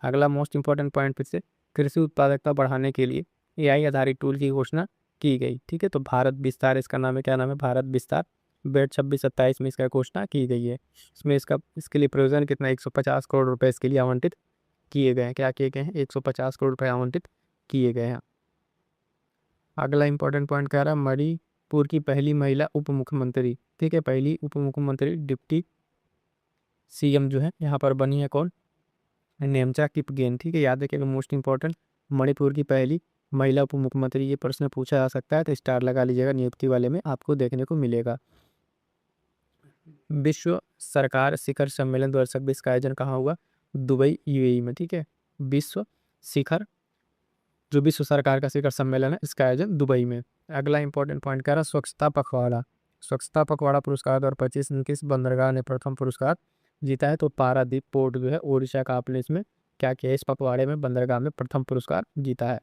अगला मोस्ट इंपॉर्टेंट पॉइंट फिर से, कृषि उत्पादकता बढ़ाने के लिए एआई आधारित टूल की घोषणा की गई। ठीक है, तो भारत विस्तार इसका नाम है। क्या नाम है? भारत विस्तार। बेट 26-27 में इसका घोषणा की गई है। इसमें इसके लिए प्रयोजन कितना? 150 करोड़ रुपए इसके लिए आवंटित किए गए हैं। क्या किए गए हैं? 150 करोड़ रुपए आवंटित किए गए हैं। अगला इंपॉर्टेंट पॉइंट कह रहा है मणिपुर की पहली महिला उप मुख्यमंत्री। ठीक है, पहली उप मुख्यमंत्री डिप्टी सीएम जो है यहाँ पर बनी है कौन? नेमचा किपगेन। ठीक है, याद रखिएगा मोस्ट इंपॉर्टेंट, मणिपुर की पहली महिला उप मुख्यमंत्री। ये प्रश्न पूछा जा सकता है, तो स्टार लगा लीजिएगा, नियुक्ति वाले में आपको देखने को मिलेगा। विश्व सरकार शिखर सम्मेलन 2026 का आयोजन कहाँ हुआ? दुबई यूएई में। ठीक है, विश्व शिखर जो विश्व सरकार का शिखर सम्मेलन है इसका आयोजन दुबई में। अगला इंपॉर्टेंट पॉइंट कह रहा है स्वच्छता पखवाड़ा, स्वच्छता पखवाड़ा पुरस्कार 2025 किस बंदरगाह ने प्रथम पुरस्कार जीता है? तो पारादीप पोर्ट जो है ओडिशा का, आपने इसमें क्या किया? इस पखवाड़े में बंदरगाह में प्रथम पुरस्कार जीता है।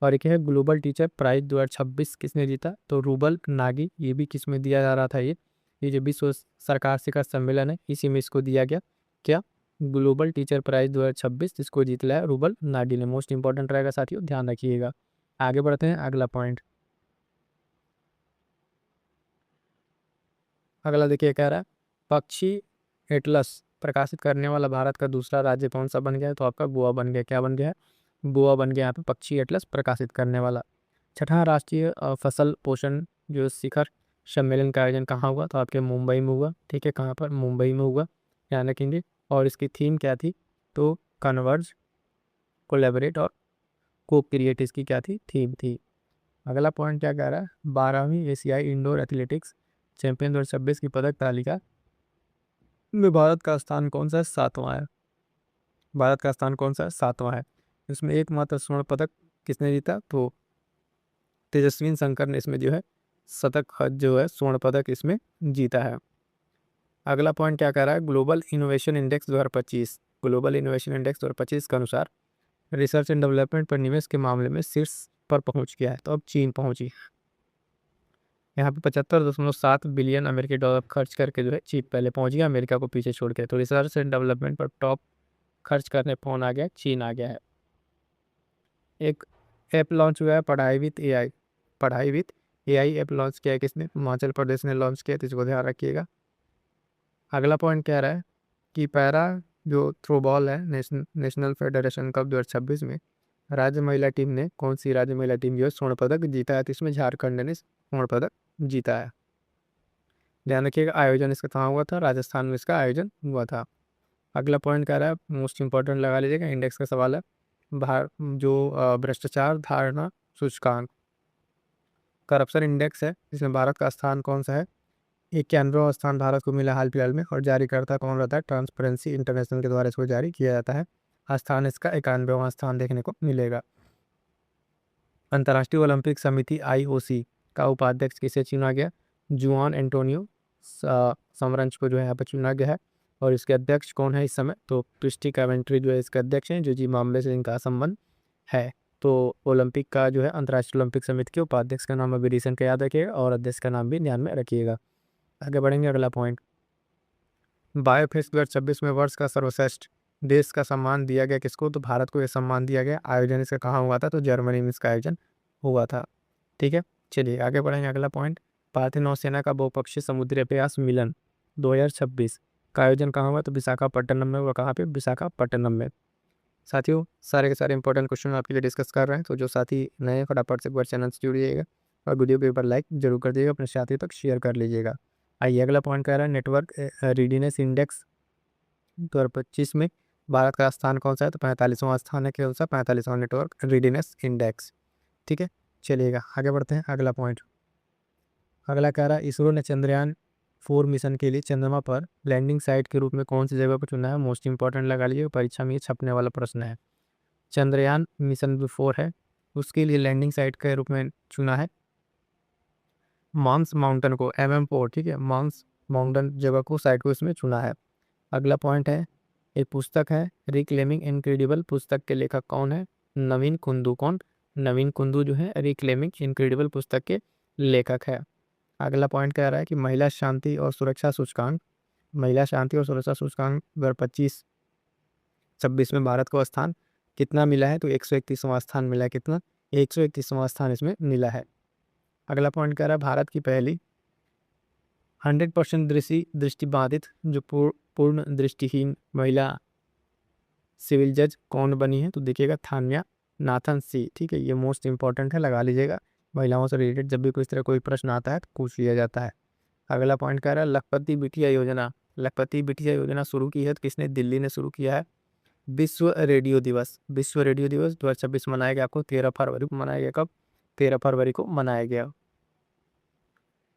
और एक है ग्लोबल टीचर प्राइज 2026 किसने जीता? तो रूबल नागी। ये भी किस में दिया जा रहा था? ये जो विश्व सरकार शिखर सम्मेलन है इसी में इसको दिया गया। क्या? ग्लोबल टीचर प्राइज 2026 इसको जीत लिया रूबल नागी ने। मोस्ट इंपॉर्टेंट रहेगा साथियों, ध्यान रखिएगा। आगे बढ़ते हैं, अगला पॉइंट। अगला देखिए कह रहा है पक्षी एटलस प्रकाशित करने वाला भारत का दूसरा राज्य कौन सा बन गया है? तो आपका गोवा बन गया। क्या बन गया है? गोवा बन गया यहाँ पे पक्षी एटलस प्रकाशित करने वाला। छठा राष्ट्रीय फसल पोषण जो शिखर सम्मेलन का आयोजन कहाँ हुआ? तो आपके मुंबई में हुआ। ठीक है, कहाँ पर? मुंबई में हुआ, ध्यान रखेंगे। और इसकी थीम क्या थी? तो कन्वर्ज, कोलेबरेट और को क्रिएट, इसकी क्या थी? थीम थी। अगला पॉइंट क्या कह रहा है 12वीं एशियाई इंडोर एथलेटिक्स चैंपियन 2026 की पदक तालिका में भारत का स्थान कौन सा है? 7वां है। भारत का स्थान कौन सा है? 7वां है। इसमें एकमात्र स्वर्ण पदक किसने जीता? तो तेजस्विन शंकर ने इसमें जो है शतक जो है स्वर्ण पदक इसमें जीता है। अगला पॉइंट क्या कह रहा है global innovation index 2025, global innovation index 2025 के अनुसार रिसर्च एंड डेवलपमेंट पर निवेश के मामले में शीर्ष पर पहुंच गया है। तो अब चीन पहुंची, यहाँ पे 75.7 बिलियन अमेरिकी डॉलर खर्च करके जो है चीन पहले पहुंच गया, अमेरिका को पीछे छोड़ के। तो रिसर्च एंड डेवलपमेंट पर टॉप खर्च करने कौन आ गया? चीन आ गया है। एक ऐप लॉन्च हुआ है पढ़ाई विथ एआई, पढ़ाई विथ एआई ऐप लॉन्च किया है किसने? हिमाचल प्रदेश ने लॉन्च किया, तो इसको ध्यान रखिएगा। अगला पॉइंट कह रहा है कि पैरा जो थ्रोबॉल है नेशनल फेडरेशन कप 2026 में राज्य महिला टीम ने, कौन सी राज्य महिला टीम जो है स्वर्ण पदक जीता है? तो इसमें झारखंड ने स्वर्ण पदक जीता है। ध्यान रखिएगा आयोजन इसका कहाँ हुआ था? राजस्थान में इसका आयोजन हुआ था। अगला पॉइंट कह रहा है मोस्ट इंपॉर्टेंट लगा लीजिएगा, इंडेक्स का सवाल है। भ्रष्टाचार धारणा सूचकांक, करप्शन इंडेक्स है, इसमें भारत का स्थान कौन सा है? 91वां स्थान भारत को मिला हाल फिलहाल में। और जारीकर्ता कौन रहता है? ट्रांसपेरेंसी इंटरनेशनल के द्वारा इसको जारी किया जाता है। स्थान इसका 91वां स्थान देखने को मिलेगा। अंतर्राष्ट्रीय ओलंपिक समिति आईओसी का उपाध्यक्ष किसे चुना गया? जुआन एंटोनियो समरंज को जो है यहाँ पर चुना गया है। और इसके अध्यक्ष कौन है इस समय? तो क्रिस्टी कैवेंट्री जो है इसके अध्यक्ष हैं, जो जिम्बाब्वे से इनका संबंध है। तो ओलंपिक का जो है अंतर्राष्ट्रीय ओलंपिक समिति के उपाध्यक्ष का नाम अभी रीसेंट का याद रखिएगा, और अध्यक्ष का नाम भी ध्यान में रखिएगा। आगे बढ़ेंगे अगला पॉइंट, बायोफेस्ट 2026 में वर्ष का सर्वश्रेष्ठ देश का सम्मान दिया गया किसको, तो भारत को यह सम्मान दिया गया। आयोजन इसका कहाँ हुआ था, तो जर्मनी में इसका आयोजन हुआ था। ठीक है, चलिए आगे बढ़ेंगे अगला पॉइंट, भारतीय नौसेना का बहुपक्षीय समुद्री अभ्यास मिलन 2026 का आयोजन कहाँ हुआ, तो विशाखापट्टनम में हुआ। कहाँ पे, विशाखापट्टनम में। साथियों सारे के सारे इंपॉर्टेंट क्वेश्चन आपके लिए डिस्कस कर रहे हैं, तो जो साथी नए फटाफट से एक बार चैनल से जुड़िएगा और वीडियो के ऊपर लाइक जरूर कर दीजिएगा, अपने साथियों तक शेयर कर लीजिएगा। आइए अगला पॉइंट कह रहा है, नेटवर्क रेडीनेस इंडेक्स 2025 में भारत का स्थान कौन सा है, तो 45वां स्थान है। कौन सा, 45वां नेटवर्क रेडीनेस इंडेक्स। ठीक है, चलिएगा आगे बढ़ते हैं अगला पॉइंट। अगला कह रहा है, इसरो ने चंद्रयान 4 मिशन के लिए चंद्रमा पर लैंडिंग साइट के रूप में कौन सी जगह को चुना है। मोस्ट इंपॉर्टेंट लगा लीजिए, परीक्षा में ये छपने वाला प्रश्न है। चंद्रयान मिशन जो 4 है उसके लिए लैंडिंग साइट के रूप में चुना है मांस माउंटेन को, MM4। ठीक है, मांस माउंटेन जगह को, साइट को इसमें चुना है। अगला पॉइंट है, एक पुस्तक है रिक्लेमिंग इनक्रेडिबल, पुस्तक के लेखक कौन है, नवीन कुंदू। कौन, नवीन कुंदू जो है रिक्लेमिंग इनक्रेडिबल पुस्तक के लेखक है। अगला पॉइंट कह रहा है कि महिला शांति और सुरक्षा सूचकांक, महिला शांति और सुरक्षा सूचकांक 2025-26 में भारत को स्थान कितना मिला है, तो 131वां स्थान मिला है। कितना, 131वां स्थान इसमें मिला है। अगला पॉइंट कह रहा है, भारत की पहली 100% दृष्टिबाधित जो पूर्ण दृष्टिहीन महिला सिविल जज कौन बनी है, तो देखिएगा थान्या नाथन सी। ठीक है, ये मोस्ट इंपॉर्टेंट है, लगा लीजिएगा। महिलाओं से रिलेटेड जब भी कोई इस तरह कोई प्रश्न आता है तो पूछ लिया जाता है। अगला पॉइंट कह रहा है, लखपति बिटिया योजना, लखपति बिटिया योजना शुरू की है तो किसने, दिल्ली ने शुरू किया है। विश्व रेडियो दिवस, विश्व रेडियो दिवस 2026 मनाया गया। आपको 13 फरवरी को मनाया गया। कब, 13 फरवरी को मनाया गया।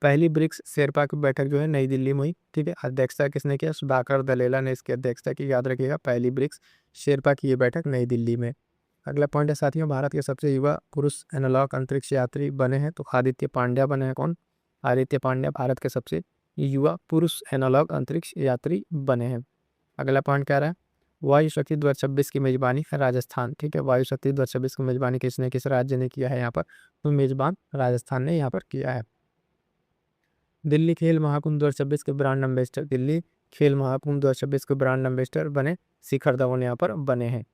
पहली ब्रिक्स शेरपा की बैठक जो है नई दिल्ली में हुई। ठीक है, अध्यक्षता किसने किया, सुधाकर दलेला ने इसकी अध्यक्षता की। याद रखिएगा, पहली ब्रिक्स शेरपा की ये बैठक नई दिल्ली में। अगला पॉइंट है साथियों, भारत के सबसे युवा पुरुष एनालॉग अंतरिक्ष यात्री बने हैं, तो आदित्य पांड्या बने हैं। कौन, आदित्य पांड्या भारत के सबसे युवा पुरुष एनालॉग अंतरिक्ष यात्री बने हैं। अगला पॉइंट कह रहा है, वायु शक्ति 2026 की मेजबानी है राजस्थान। ठीक है, वायु शक्ति 2026 की मेजबानी किसने, किस राज्य ने किया है यहाँ पर, तो मेजबान राजस्थान ने यहाँ पर किया है। दिल्ली खेल महाकुंभ 2026 के ब्रांड एम्बेसडर, दिल्ली खेल महाकुंभ 2026 के ब्रांड एम्बेसडर बने शिखर धवन यहाँ पर बने हैं।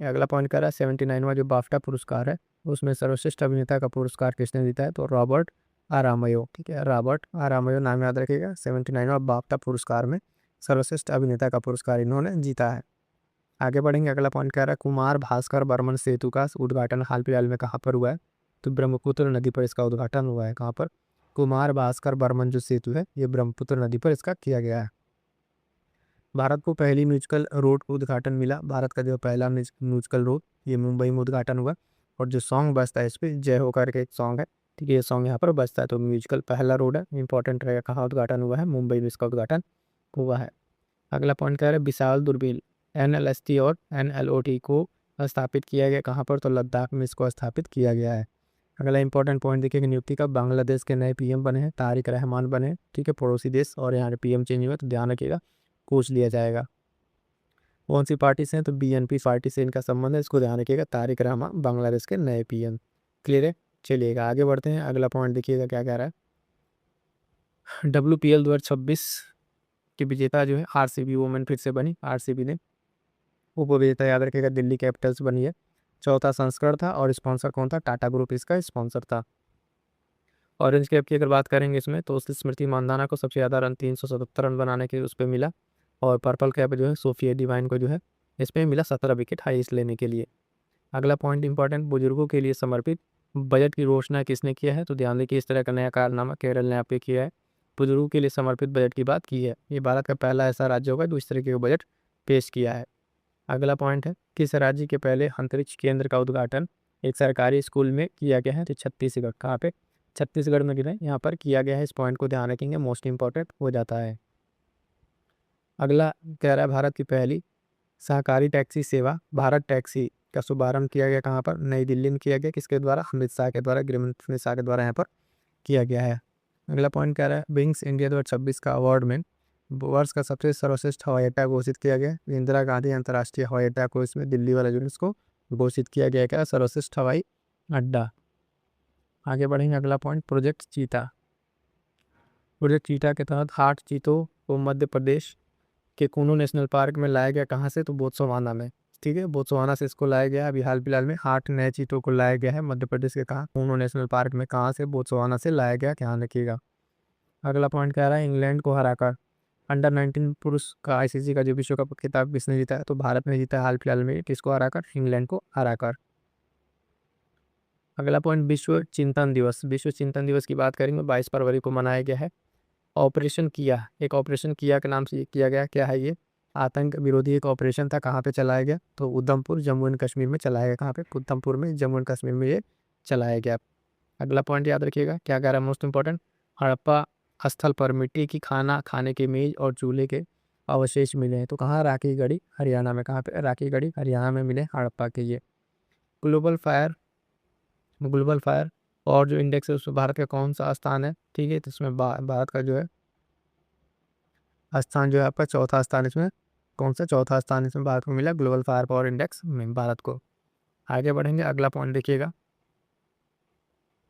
अगला पॉइंट कर रहा है, 79वां जो बाफ्टा पुरस्कार है उसमें सर्वश्रेष्ठ अभिनेता का पुरस्कार किसने जीता है, तो रॉबर्ट आरामयो। ठीक है, रॉबर्ट आरामयो नाम याद रखिएगा। 79वां बाफ्टा पुरस्कार में सर्वश्रेष्ठ अभिनेता का पुरस्कार इन्होंने जीता है। आगे बढ़ेंगे, अगला पॉइंट कह रहा है, कुमार भास्कर बर्मन सेतु का उद्घाटन हाल फिलहाल में कहाँ पर हुआ है, तो ब्रह्मपुत्र नदी पर इसका उद्घाटन हुआ है। कहाँ पर, कुमार भास्कर बर्मन जो सेतु है ये ब्रह्मपुत्र नदी पर इसका किया गया है। भारत को पहली म्यूजिकल रोड का उद्घाटन मिला, भारत का जो पहला म्यूजिकल रोड ये मुंबई में उद्घाटन हुआ। और जो सॉन्ग बजता है इस पर जय हो करके एक सॉन्ग है। ठीक है, ये सॉन्ग यहाँ पर बजता है, तो म्यूजिकल पहला रोड है, इंपॉर्टेंट रहेगा। कहाँ उद्घाटन हुआ है, मुंबई में इसका उद्घाटन हुआ है। अगला पॉइंट कह रहे हैं, विशाल दूरबीन NLST और NLOT को स्थापित किया गया कहाँ पर, तो लद्दाख में इसको स्थापित किया गया है। अगला इंपॉर्टेंट पॉइंट देखिए कि नियुक्ति का बांग्लादेश के नए PM बने हैं, तारिक रहमान बने। ठीक है, पड़ोसी देश, और यहाँ PM चेंज हुआ तो ध्यान रखिएगा, पूछ लिया जाएगा। कौन सी पार्टी से है, तो BNP पार्टी से इनका संबंध है, इसको ध्यान रखिएगा। तारिक रहमान बांग्लादेश के नए PM। क्लियर है, चलिएगा आगे बढ़ते हैं। अगला पॉइंट देखिएगा क्या कह रहा है, WPL 2026 की विजेता जो है RCB वुमेन फिर से बनी, RCB ने। उपविजेता याद रखिएगा दिल्ली कैपिटल्स बनी है। चौथा संस्करण था और स्पॉन्सर कौन था, टाटा ग्रुप इसका स्पॉन्सर था। ऑरेंज कैप की अगर बात करेंगे इसमें, तो स्मृति मानधाना को सबसे ज़्यादा रन 377 रन बनाने के उस पर मिला। और पर्पल कैप जो है सोफिया डिवाइन को जो है इस पर मिला 17 विकेट हाईएस्ट लेने के लिए। अगला पॉइंट इंपॉर्टेंट, बुजुर्गों के लिए समर्पित बजट की घोषणा किसने किया है, तो ध्यान देखिए इस तरह का नया कारनामा केरल ने यहाँ पे किया है। बुजुर्गों के लिए समर्पित बजट की बात की है, ये भारत का पहला ऐसा राज्य होगा जो इस तरीके का बजट पेश किया है। अगला पॉइंट है, किस राज्य के पहले अंतरिक्ष केंद्र का उद्घाटन एक सरकारी स्कूल में किया गया है, तो छत्तीसगढ़। कहाँ पे, छत्तीसगढ़ में गिरा यहाँ पर किया गया है। इस पॉइंट को ध्यान रखेंगे, मोस्ट इंपॉर्टेंट हो जाता है। अगला कह रहा है, भारत की पहली सहकारी टैक्सी सेवा भारत टैक्सी का शुभारंभ किया गया कहाँ पर, नई दिल्ली में किया गया। किसके द्वारा, अमित शाह के द्वारा, गृहमंत्री अमित शाह के द्वारा यहाँ पर किया गया है। अगला पॉइंट कह रहा है, विंग्स इंडिया 2026 का अवार्ड में वर्ष का सबसे सर्वश्रेष्ठ हवाई अड्डा घोषित किया गया। इंदिरा गांधी अंतर्राष्ट्रीय हवाई अड्डा को इसमें दिल्ली वाला जो इसको घोषित किया गया क्या, सर्वश्रेष्ठ हवाई अड्डा। आगे बढ़ेंगे, अगला पॉइंट प्रोजेक्ट चीता। प्रोजेक्ट चीता के तहत 8 चीतों को मध्य प्रदेश के कूनो नेशनल पार्क में लाया गया, कहाँ से, तो बोत्सवाना में। ठीक है, बोत्सवाना से इसको लाया गया। अभी हाल फिलहाल में 8 नए चीतों को लाया गया है मध्य प्रदेश के कहाँ, कूनो नेशनल पार्क में, कहाँ से, बोत्सवाना से लाया गया, ध्यान रखिएगा। अगला पॉइंट कह रहा है इंग्लैंड को हराकर अंडर 19 पुरुष का आईसीसी का जो विश्व कप खिताब किसने जीता है, तो भारत ने जीता है हाल फिलहाल में। किसको हराकर, इंग्लैंड को हराकर। अगला पॉइंट विश्व चिंतन दिवस। विश्व चिंतन दिवस की बात करेंगे, 22 फरवरी को मनाया गया है। ऑपरेशन किया, एक ऑपरेशन किया के नाम से किया गया, क्या है ये, आतंक विरोधी एक ऑपरेशन था। कहाँ पे चलाया गया, तो उधमपुर जम्मू एंड कश्मीर में चलाया गया। कहाँ पे, उधमपुर में, जम्मू एंड कश्मीर में ये चलाया गया। अगला पॉइंट याद रखिएगा, क्या कह रहा है मोस्ट इंपॉर्टेंट, हड़प्पा स्थल पर मिट्टी की खाना खाने के मेज और चूल्हे के अवशेष मिले हैं, तो कहाँ, राखीगढ़ी हरियाणा में। कहाँ पे, राखीगढ़ी हरियाणा में मिले हड़प्पा के ये। ग्लोबल फायर, ग्लोबल फायर और जो इंडेक्स है उसमें भारत का कौन सा स्थान है, ठीक है, तो इसमें भारत का जो है स्थान जो है आपका चौथा स्थान, इसमें कौन सा, चौथा स्थान इसमें भारत को मिला ग्लोबल फायर पावर इंडेक्स में भारत को। आगे बढ़ेंगे, अगला पॉइंट देखिएगा,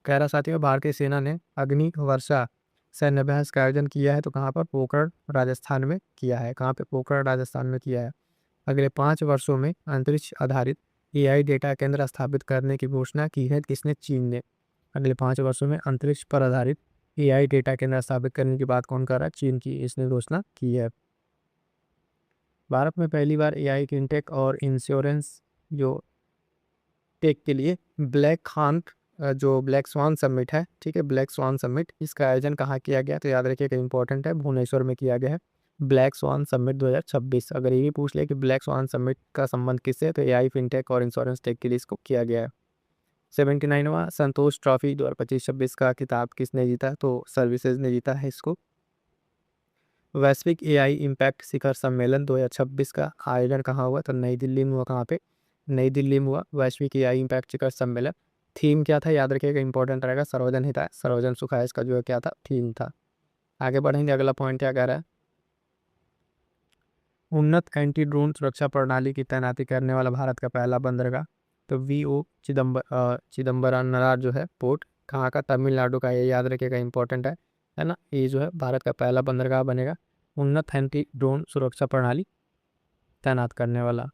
कह रहा साथियों भारतीय सेना ने अग्नि वर्षा सैन्य अभ्यास का आयोजन किया है, तो कहाँ पर, पोखरण राजस्थान में किया है। कहाँ पे, पोखरण राजस्थान में किया है। अगले 5 वर्षों में अंतरिक्ष आधारित एआई डेटा केंद्र स्थापित करने की घोषणा की है, किसने, चीन ने। अगले 5 वर्षों में अंतरिक्ष पर आधारित एआई डेटा केंद्र स्थापित करने की बात कौन कर रहा है, चीन की, इसने घोषणा की है। भारत में पहली बार एआई फिनटेक और इंश्योरेंस जो टेक के लिए ब्लैक खान जो ब्लैक स्वान समिट है, ठीक है, ब्लैक स्वान समिट, इसका आयोजन कहाँ किया गया, तो याद रखिएगा इंपॉर्टेंट है, भुवनेश्वर में किया गया है। Black swan summit 2026। अगर ये भी पूछ ले कि ब्लैक स्वान समिट का संबंध किससे, तो एआई फिनटेक और इंश्योरेंस टेक के लिए इसको किया गया है। 79वां संतोष ट्रॉफी 2025-26 का खिताब किसने जीता, तो सर्विसेज ने जीता है इसको। वैश्विक एआई इम्पैक्ट शिखर सम्मेलन 2026 का आयोजन कहाँ हुआ, तो नई दिल्ली में हुआ। कहाँ पे, नई दिल्ली में हुआ वैश्विक एआई इम्पैक्ट शिखर सम्मेलन। थीम क्या था, याद रखिएगा इंपॉर्टेंट रहेगा, सर्वजन हिताय, सर्वजन सुखाय, इसका जो है क्या था, थीम था। आगे बढ़ेंगे, अगला पॉइंट क्या कह रहा है, उन्नत एंटी ड्रोन सुरक्षा प्रणाली की तैनाती करने वाला भारत का पहला बंदरगाह, तो वीओ चिदम्बरम नगर जो है पोर्ट, कहाँ का, तमिलनाडु का, ये याद रखिएगा इंपॉर्टेंट है ना। ये जो है भारत का पहला बंदरगाह बनेगा, उन्नत एंटी ड्रोन सुरक्षा प्रणाली तैनात करने वाला।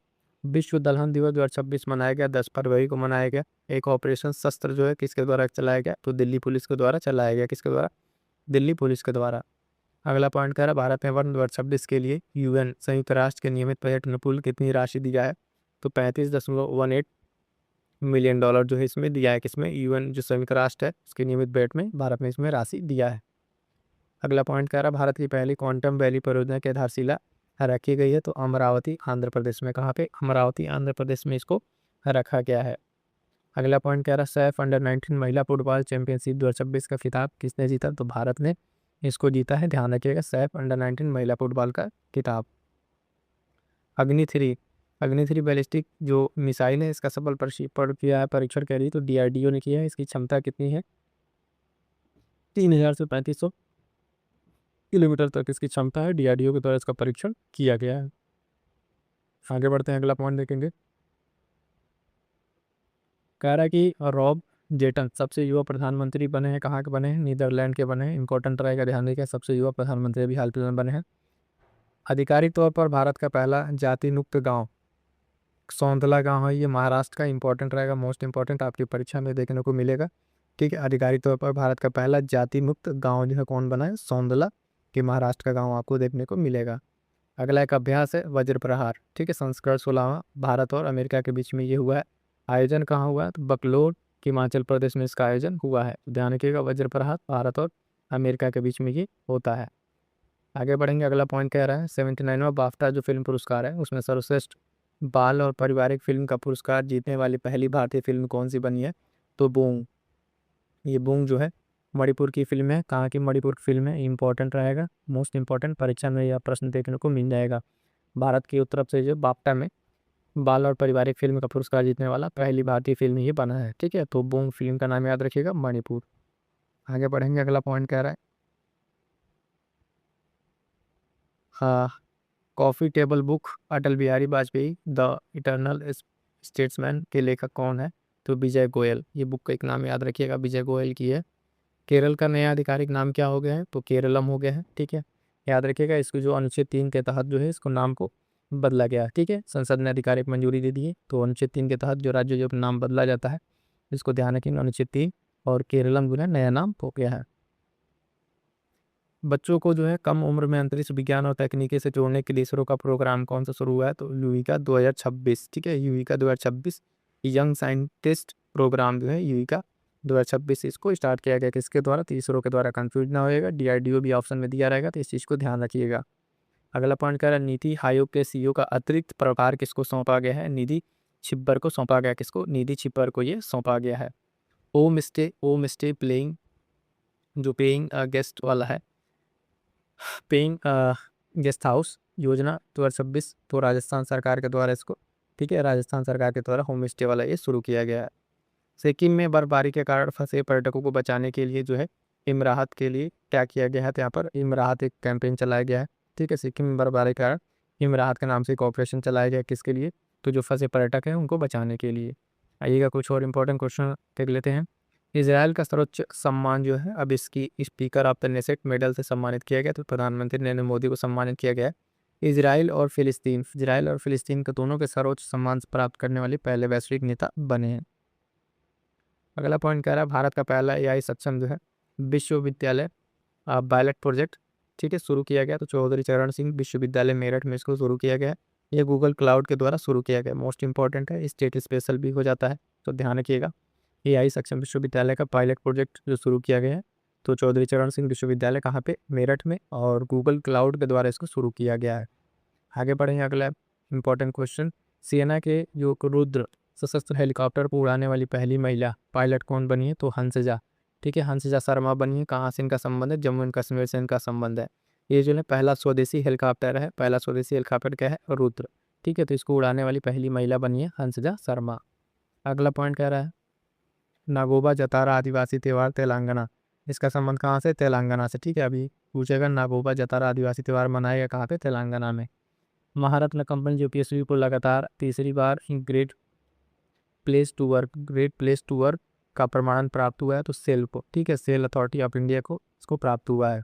विश्व दलहन दिवस 2026 मनाया गया, 10 फरवरी को मनाया गया। एक ऑपरेशन शस्त्र जो है किसके द्वारा चलाया गया, तो दिल्ली पुलिस के द्वारा चलाया गया। किसके द्वारा, दिल्ली पुलिस के द्वारा। अगला पॉइंट कह रहा है भारत में वर्ष 2026 के लिए यूएन संयुक्त राष्ट्र के नियमित पर्यटन पुल कितनी राशि दिया है, तो 35.18 मिलियन डॉलर जो है इसमें दिया है। किसमें, यूएन जो संयुक्त राष्ट्र है उसके नियमित बजट में भारत ने इसमें राशि दिया है। अगला पॉइंट कह रहा है भारत की पहली क्वांटम वैली परियोजना की आधारशिला रखी गई है, तो अमरावती आंध्र प्रदेश में। कहाँ पे, अमरावती आंध्र प्रदेश में इसको रखा गया है। अगला पॉइंट कह रहा है सैफ अंडर 19 महिला फुटबॉल चैंपियनशिप 2026 का खिताब किसने जीता, तो भारत ने इसको जीता है, ध्यान रखिएगा, सैफ अंडर 19 महिला फुटबॉल का खिताब। अग्नि 3 बैलिस्टिक जो मिसाइल है इसका सफल प्रक्षेपण किया है, परीक्षण कह रही तो डीआरडीओ ने किया है। इसकी क्षमता कितनी है, 3000 से 3500 किलोमीटर तक इसकी क्षमता है। डीआरडीओ के द्वारा इसका परीक्षण किया गया है। आगे बढ़ते हैं, अगला पॉइंट देखेंगे, कह रहा है कि रॉब जेटन सबसे युवा प्रधानमंत्री बने हैं, कहाँ के बने हैं, नीदरलैंड के बने हैं। इंपॉर्टेंट रहेगा, ध्यान रखिएगा, सबसे युवा प्रधानमंत्री भी हाल फिलहाल में बने हैं। आधिकारिक तौर पर भारत का पहला जाति मुक्त गाँव सौंदला गाँव है, ये महाराष्ट्र का। इंपॉर्टेंट रहेगा, मोस्ट इंपॉर्टेंट, आपकी परीक्षा में देखने को मिलेगा। ठीक है, आधिकारिक तौर पर भारत का पहला जाति मुक्त गाँव जो है कौन बना है, सौंदला के महाराष्ट्र का गाँव आपको देखने को मिलेगा। अगला एक अभ्यास है वज्र प्रहार, ठीक है, संस्करण 16वां, भारत और अमेरिका के बीच में ये हुआ है। आयोजन कहाँ हुआ है, तो बकलोर हिमाचल प्रदेश में इसका आयोजन हुआ है। ध्यान रखिएगा, वज्र प्रहार भारत और अमेरिका के बीच में ये होता है। आगे बढ़ेंगे, अगला पॉइंट कह रहा है 79वां बाफ्टा जो फिल्म पुरस्कार है उसमें सर्वश्रेष्ठ बाल और पारिवारिक फिल्म का पुरस्कार जीतने वाली पहली भारतीय फिल्म कौन सी बनी है, तो बूंग। ये बूंग जो है मणिपुर की फिल्म है। कहाँ की, मणिपुर की फिल्म है, इंपॉर्टेंट रहेगा, मोस्ट इंपॉर्टेंट, परीक्षा में यह प्रश्न देखने को मिल जाएगा। भारत की तरफ से जो बाफ्टा में बाल और पारिवारिक फिल्म का पुरस्कार जीतने वाला पहली भारतीय फिल्म ये बना है। ठीक है, तो बूंग फिल्म का नाम याद रखिएगा, मणिपुर। आगे बढ़ेंगे, अगला पॉइंट कह रहा है हाँ, coffee table book Atal Bihari Vajpayee the eternal statesman के लेखक कौन है, तो विजय गोयल। ये बुक का एक नाम याद रखिएगा, विजय गोयल की है। केरल का नया आधिकारिक नाम क्या हो गया है? तो केरलम हो गया है। ठीक है, याद रखिएगा इसको जो अनुच्छेद 3 के तहत जो है इसको नाम को बदला गया है। ठीक है, संसद ने आधिकारिक मंजूरी दे दी है, तो अनुच्छेद 3 के तहत जो राज्य जो नाम बदला जाता है इसको ध्यान रखेंगे, अनुच्छेद 3, और केरलम जो है नया नाम हो गया है। बच्चों को जो है कम उम्र में अंतरिक्ष विज्ञान और तकनीकी से जोड़ने के लिए इसरो का प्रोग्राम कौन सा शुरू हुआ है? तो यूविका 2026। ठीक है, यूविका 2026 यंग साइंटिस्ट प्रोग्राम जो है यूविका 2026 इसको स्टार्ट किया गया किसके द्वारा? तो इसरो के द्वारा। कंफ्यूज ना होएगा, DRDO भी ऑप्शन में दिया रहेगा, तो इस चीज़ को ध्यान रखिएगा। अगला पॉइंट कह रहा है नीति आयोग के CEO का अतिरिक्त प्रभार किसको सौंपा गया है? निधि छिब्बर को सौंपा गया। किसको? निधि छिब्बर को ये सौंपा गया है। ओम स्टे प्लेइंग जो पेइंग गेस्ट वाला है, पेइंग गेस्ट हाउस योजना 2026, तो राजस्थान सरकार के द्वारा इसको, ठीक है, राजस्थान सरकार के द्वारा होम स्टे वाला ये शुरू किया गया है। सिक्किम में बर्फबारी के कारण फंसे पर्यटकों को बचाने के लिए जो है इमराहत के लिए क्या किया गया है? तो यहाँ पर इमराहत एक कैंपेन चलाया गया है। ठीक है, सिक्किम में बर्फबारी के कारण इमराहत के नाम से एक ऑपरेशन चलाया गया, किसके लिए? तो जो फंसे पर्यटक हैं उनको बचाने के लिए। आइएगा कुछ और इम्पोर्टेंट क्वेश्चन देख लेते हैं। इजराइल का सर्वोच्च सम्मान जो है अब इसकी speaker of the Knesset medal से सम्मानित किया गया, तो प्रधानमंत्री नरेंद्र मोदी को सम्मानित किया गया है। इजराइल और फिलिस्तीन के दोनों के सर्वोच्च सम्मान प्राप्त करने वाले पहले वैश्विक नेता बने हैं। अगला पॉइंट कह रहा है भारत का पहला AI सक्षम जो है विश्वविद्यालय पायलट प्रोजेक्ट, ठीक है, शुरू किया गया, तो चौधरी चरण सिंह विश्वविद्यालय मेरठ में इसको शुरू किया गया है। ये गूगल क्लाउड के द्वारा शुरू किया गया, मोस्ट इंपॉर्टेंट है, स्टेट स्पेशल भी हो जाता है, तो ध्यान रखिएगा। AI सक्षम विश्वविद्यालय का पायलट प्रोजेक्ट जो शुरू किया गया है, तो चौधरी चरण सिंह विश्वविद्यालय कहाँ पे? मेरठ में, और गूगल क्लाउड के द्वारा इसको शुरू किया गया है। आगे बढ़ेंगे, अगला इंपॉर्टेंट क्वेश्चन, सेना के जो रुद्र सशस्त्र हेलीकॉप्टर को उड़ाने वाली पहली महिला पायलट कौन बनी है? तो हंसजा, ठीक है, हंसजा शर्मा बनी है। कहाँ से इनका संबंध है? जम्मू एंड कश्मीर से इनका संबंध है। ये जो है पहला स्वदेशी हेलीकॉप्टर है, पहला स्वदेशी हेलीकॉप्टर क्या है? रुद्र। ठीक है, तो इसको उड़ाने वाली पहली महिला बनी है हंसजा शर्मा। अगला पॉइंट कह रहा है नागोबा जतारा आदिवासी त्यौहार तेलंगाना, इसका संबंध कहाँ से? तेलंगाना से। ठीक है, अभी पूछेगा नागोबा जतारा आदिवासी त्यौहार मनाएगा कहाँ पे? तेलंगाना में। महारत्न कंपनी जो PSU को लगातार तीसरी बार ग्रेट प्लेस टू वर्क का प्रमाण प्राप्त हुआ है, तो सेल को, ठीक है, सेल अथॉरिटी ऑफ इंडिया को इसको प्राप्त हुआ है।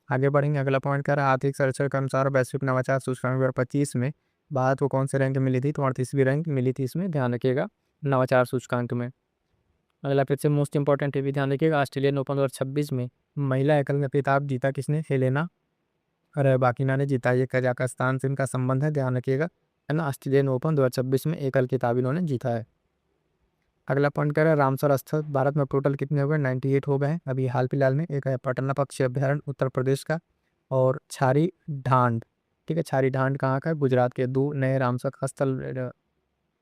आगे बढ़ेंगे, अगला पॉइंट कह रहा है आर्थिक सर्वेक्षण के अनुसार वैश्विक नवाचार सूचकांक 2025 में भारत को कौन से रैंक मिली थी? तो 38वीं रैंक मिली थी इसमें, ध्यान रखिएगा, नवाचार सूचकांक में। अगला फिर से मोस्ट इंपॉर्टेंट है भी, ध्यान रखिएगा, ऑस्ट्रेलियन ओपन 2026 में महिला एकल में खिताब जीता किसने? हेलेना रैबाकिना ने जीता। ये कजाकिस्तान से इनका संबंध है, ध्यान रखिएगा, है ना। ऑस्ट्रेलियन ओपन 2026 में एकल खिताब इन्होंने जीता है। अगला पॉइंट कह रहा है रामसर स्थल भारत में टोटल कितने हो गए? 98 हो गए हैं अभी हाल फिलहाल में। एक है पटना पक्षी अभ्यारण्य उत्तर प्रदेश का, और छारी ढांड, ठीक है, छारी ढांड कहाँ का है? गुजरात के। 2 नए रामसर स्थल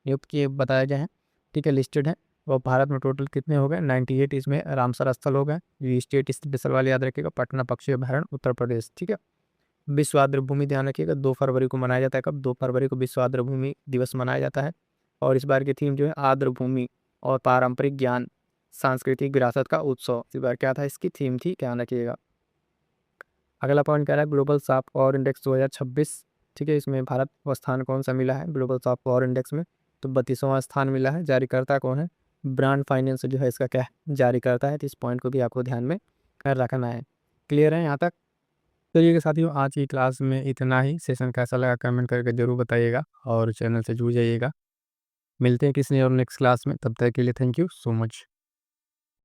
नियुक्त किए बताए गए हैं, ठीक है, लिस्टेड है। और भारत में टोटल कितने हो गए? 98 इसमें रामसर स्थल हो गए। ये स्टेट स्पेशल वाले याद रखिएगा, पटना पक्षी अभ्यारण्य उत्तर प्रदेश। ठीक है, विश्व आर्द्र भूमि ध्यान रखिएगा 2 फरवरी को मनाया जाता है। कब? 2 फरवरी को विश्व आर्द्र भूमि दिवस मनाया जाता है। और इस बार की थीम जो है आर्द्र भूमि और पारंपरिक ज्ञान सांस्कृतिक विरासत का उत्सव, इस बार क्या था इसकी थीम थी, ध्यान रखिएगा। अगला पॉइंट कह रहा है ग्लोबल सॉफ्ट पावर इंडेक्स 2026, ठीक है, इसमें भारत को स्थान कौन सा मिला है ग्लोबल सॉफ्ट पावर इंडेक्स में? तो 32वां स्थान मिला है। जारीकर्ता कौन है? ब्रांड फाइनेंस जो है इसका क्या है? जारी करता है, तो इस पॉइंट को भी आपको ध्यान में रखना है। क्लियर है यहाँ तक? चलिए साथियों, आज की क्लास में इतना ही। सेशन कैसा लगा कमेंट करके ज़रूर बताइएगा, और चैनल से जुड़ जाइएगा। मिलते हैं किसी और नेक्स्ट क्लास में, तब तक के लिए थैंक यू सो मच।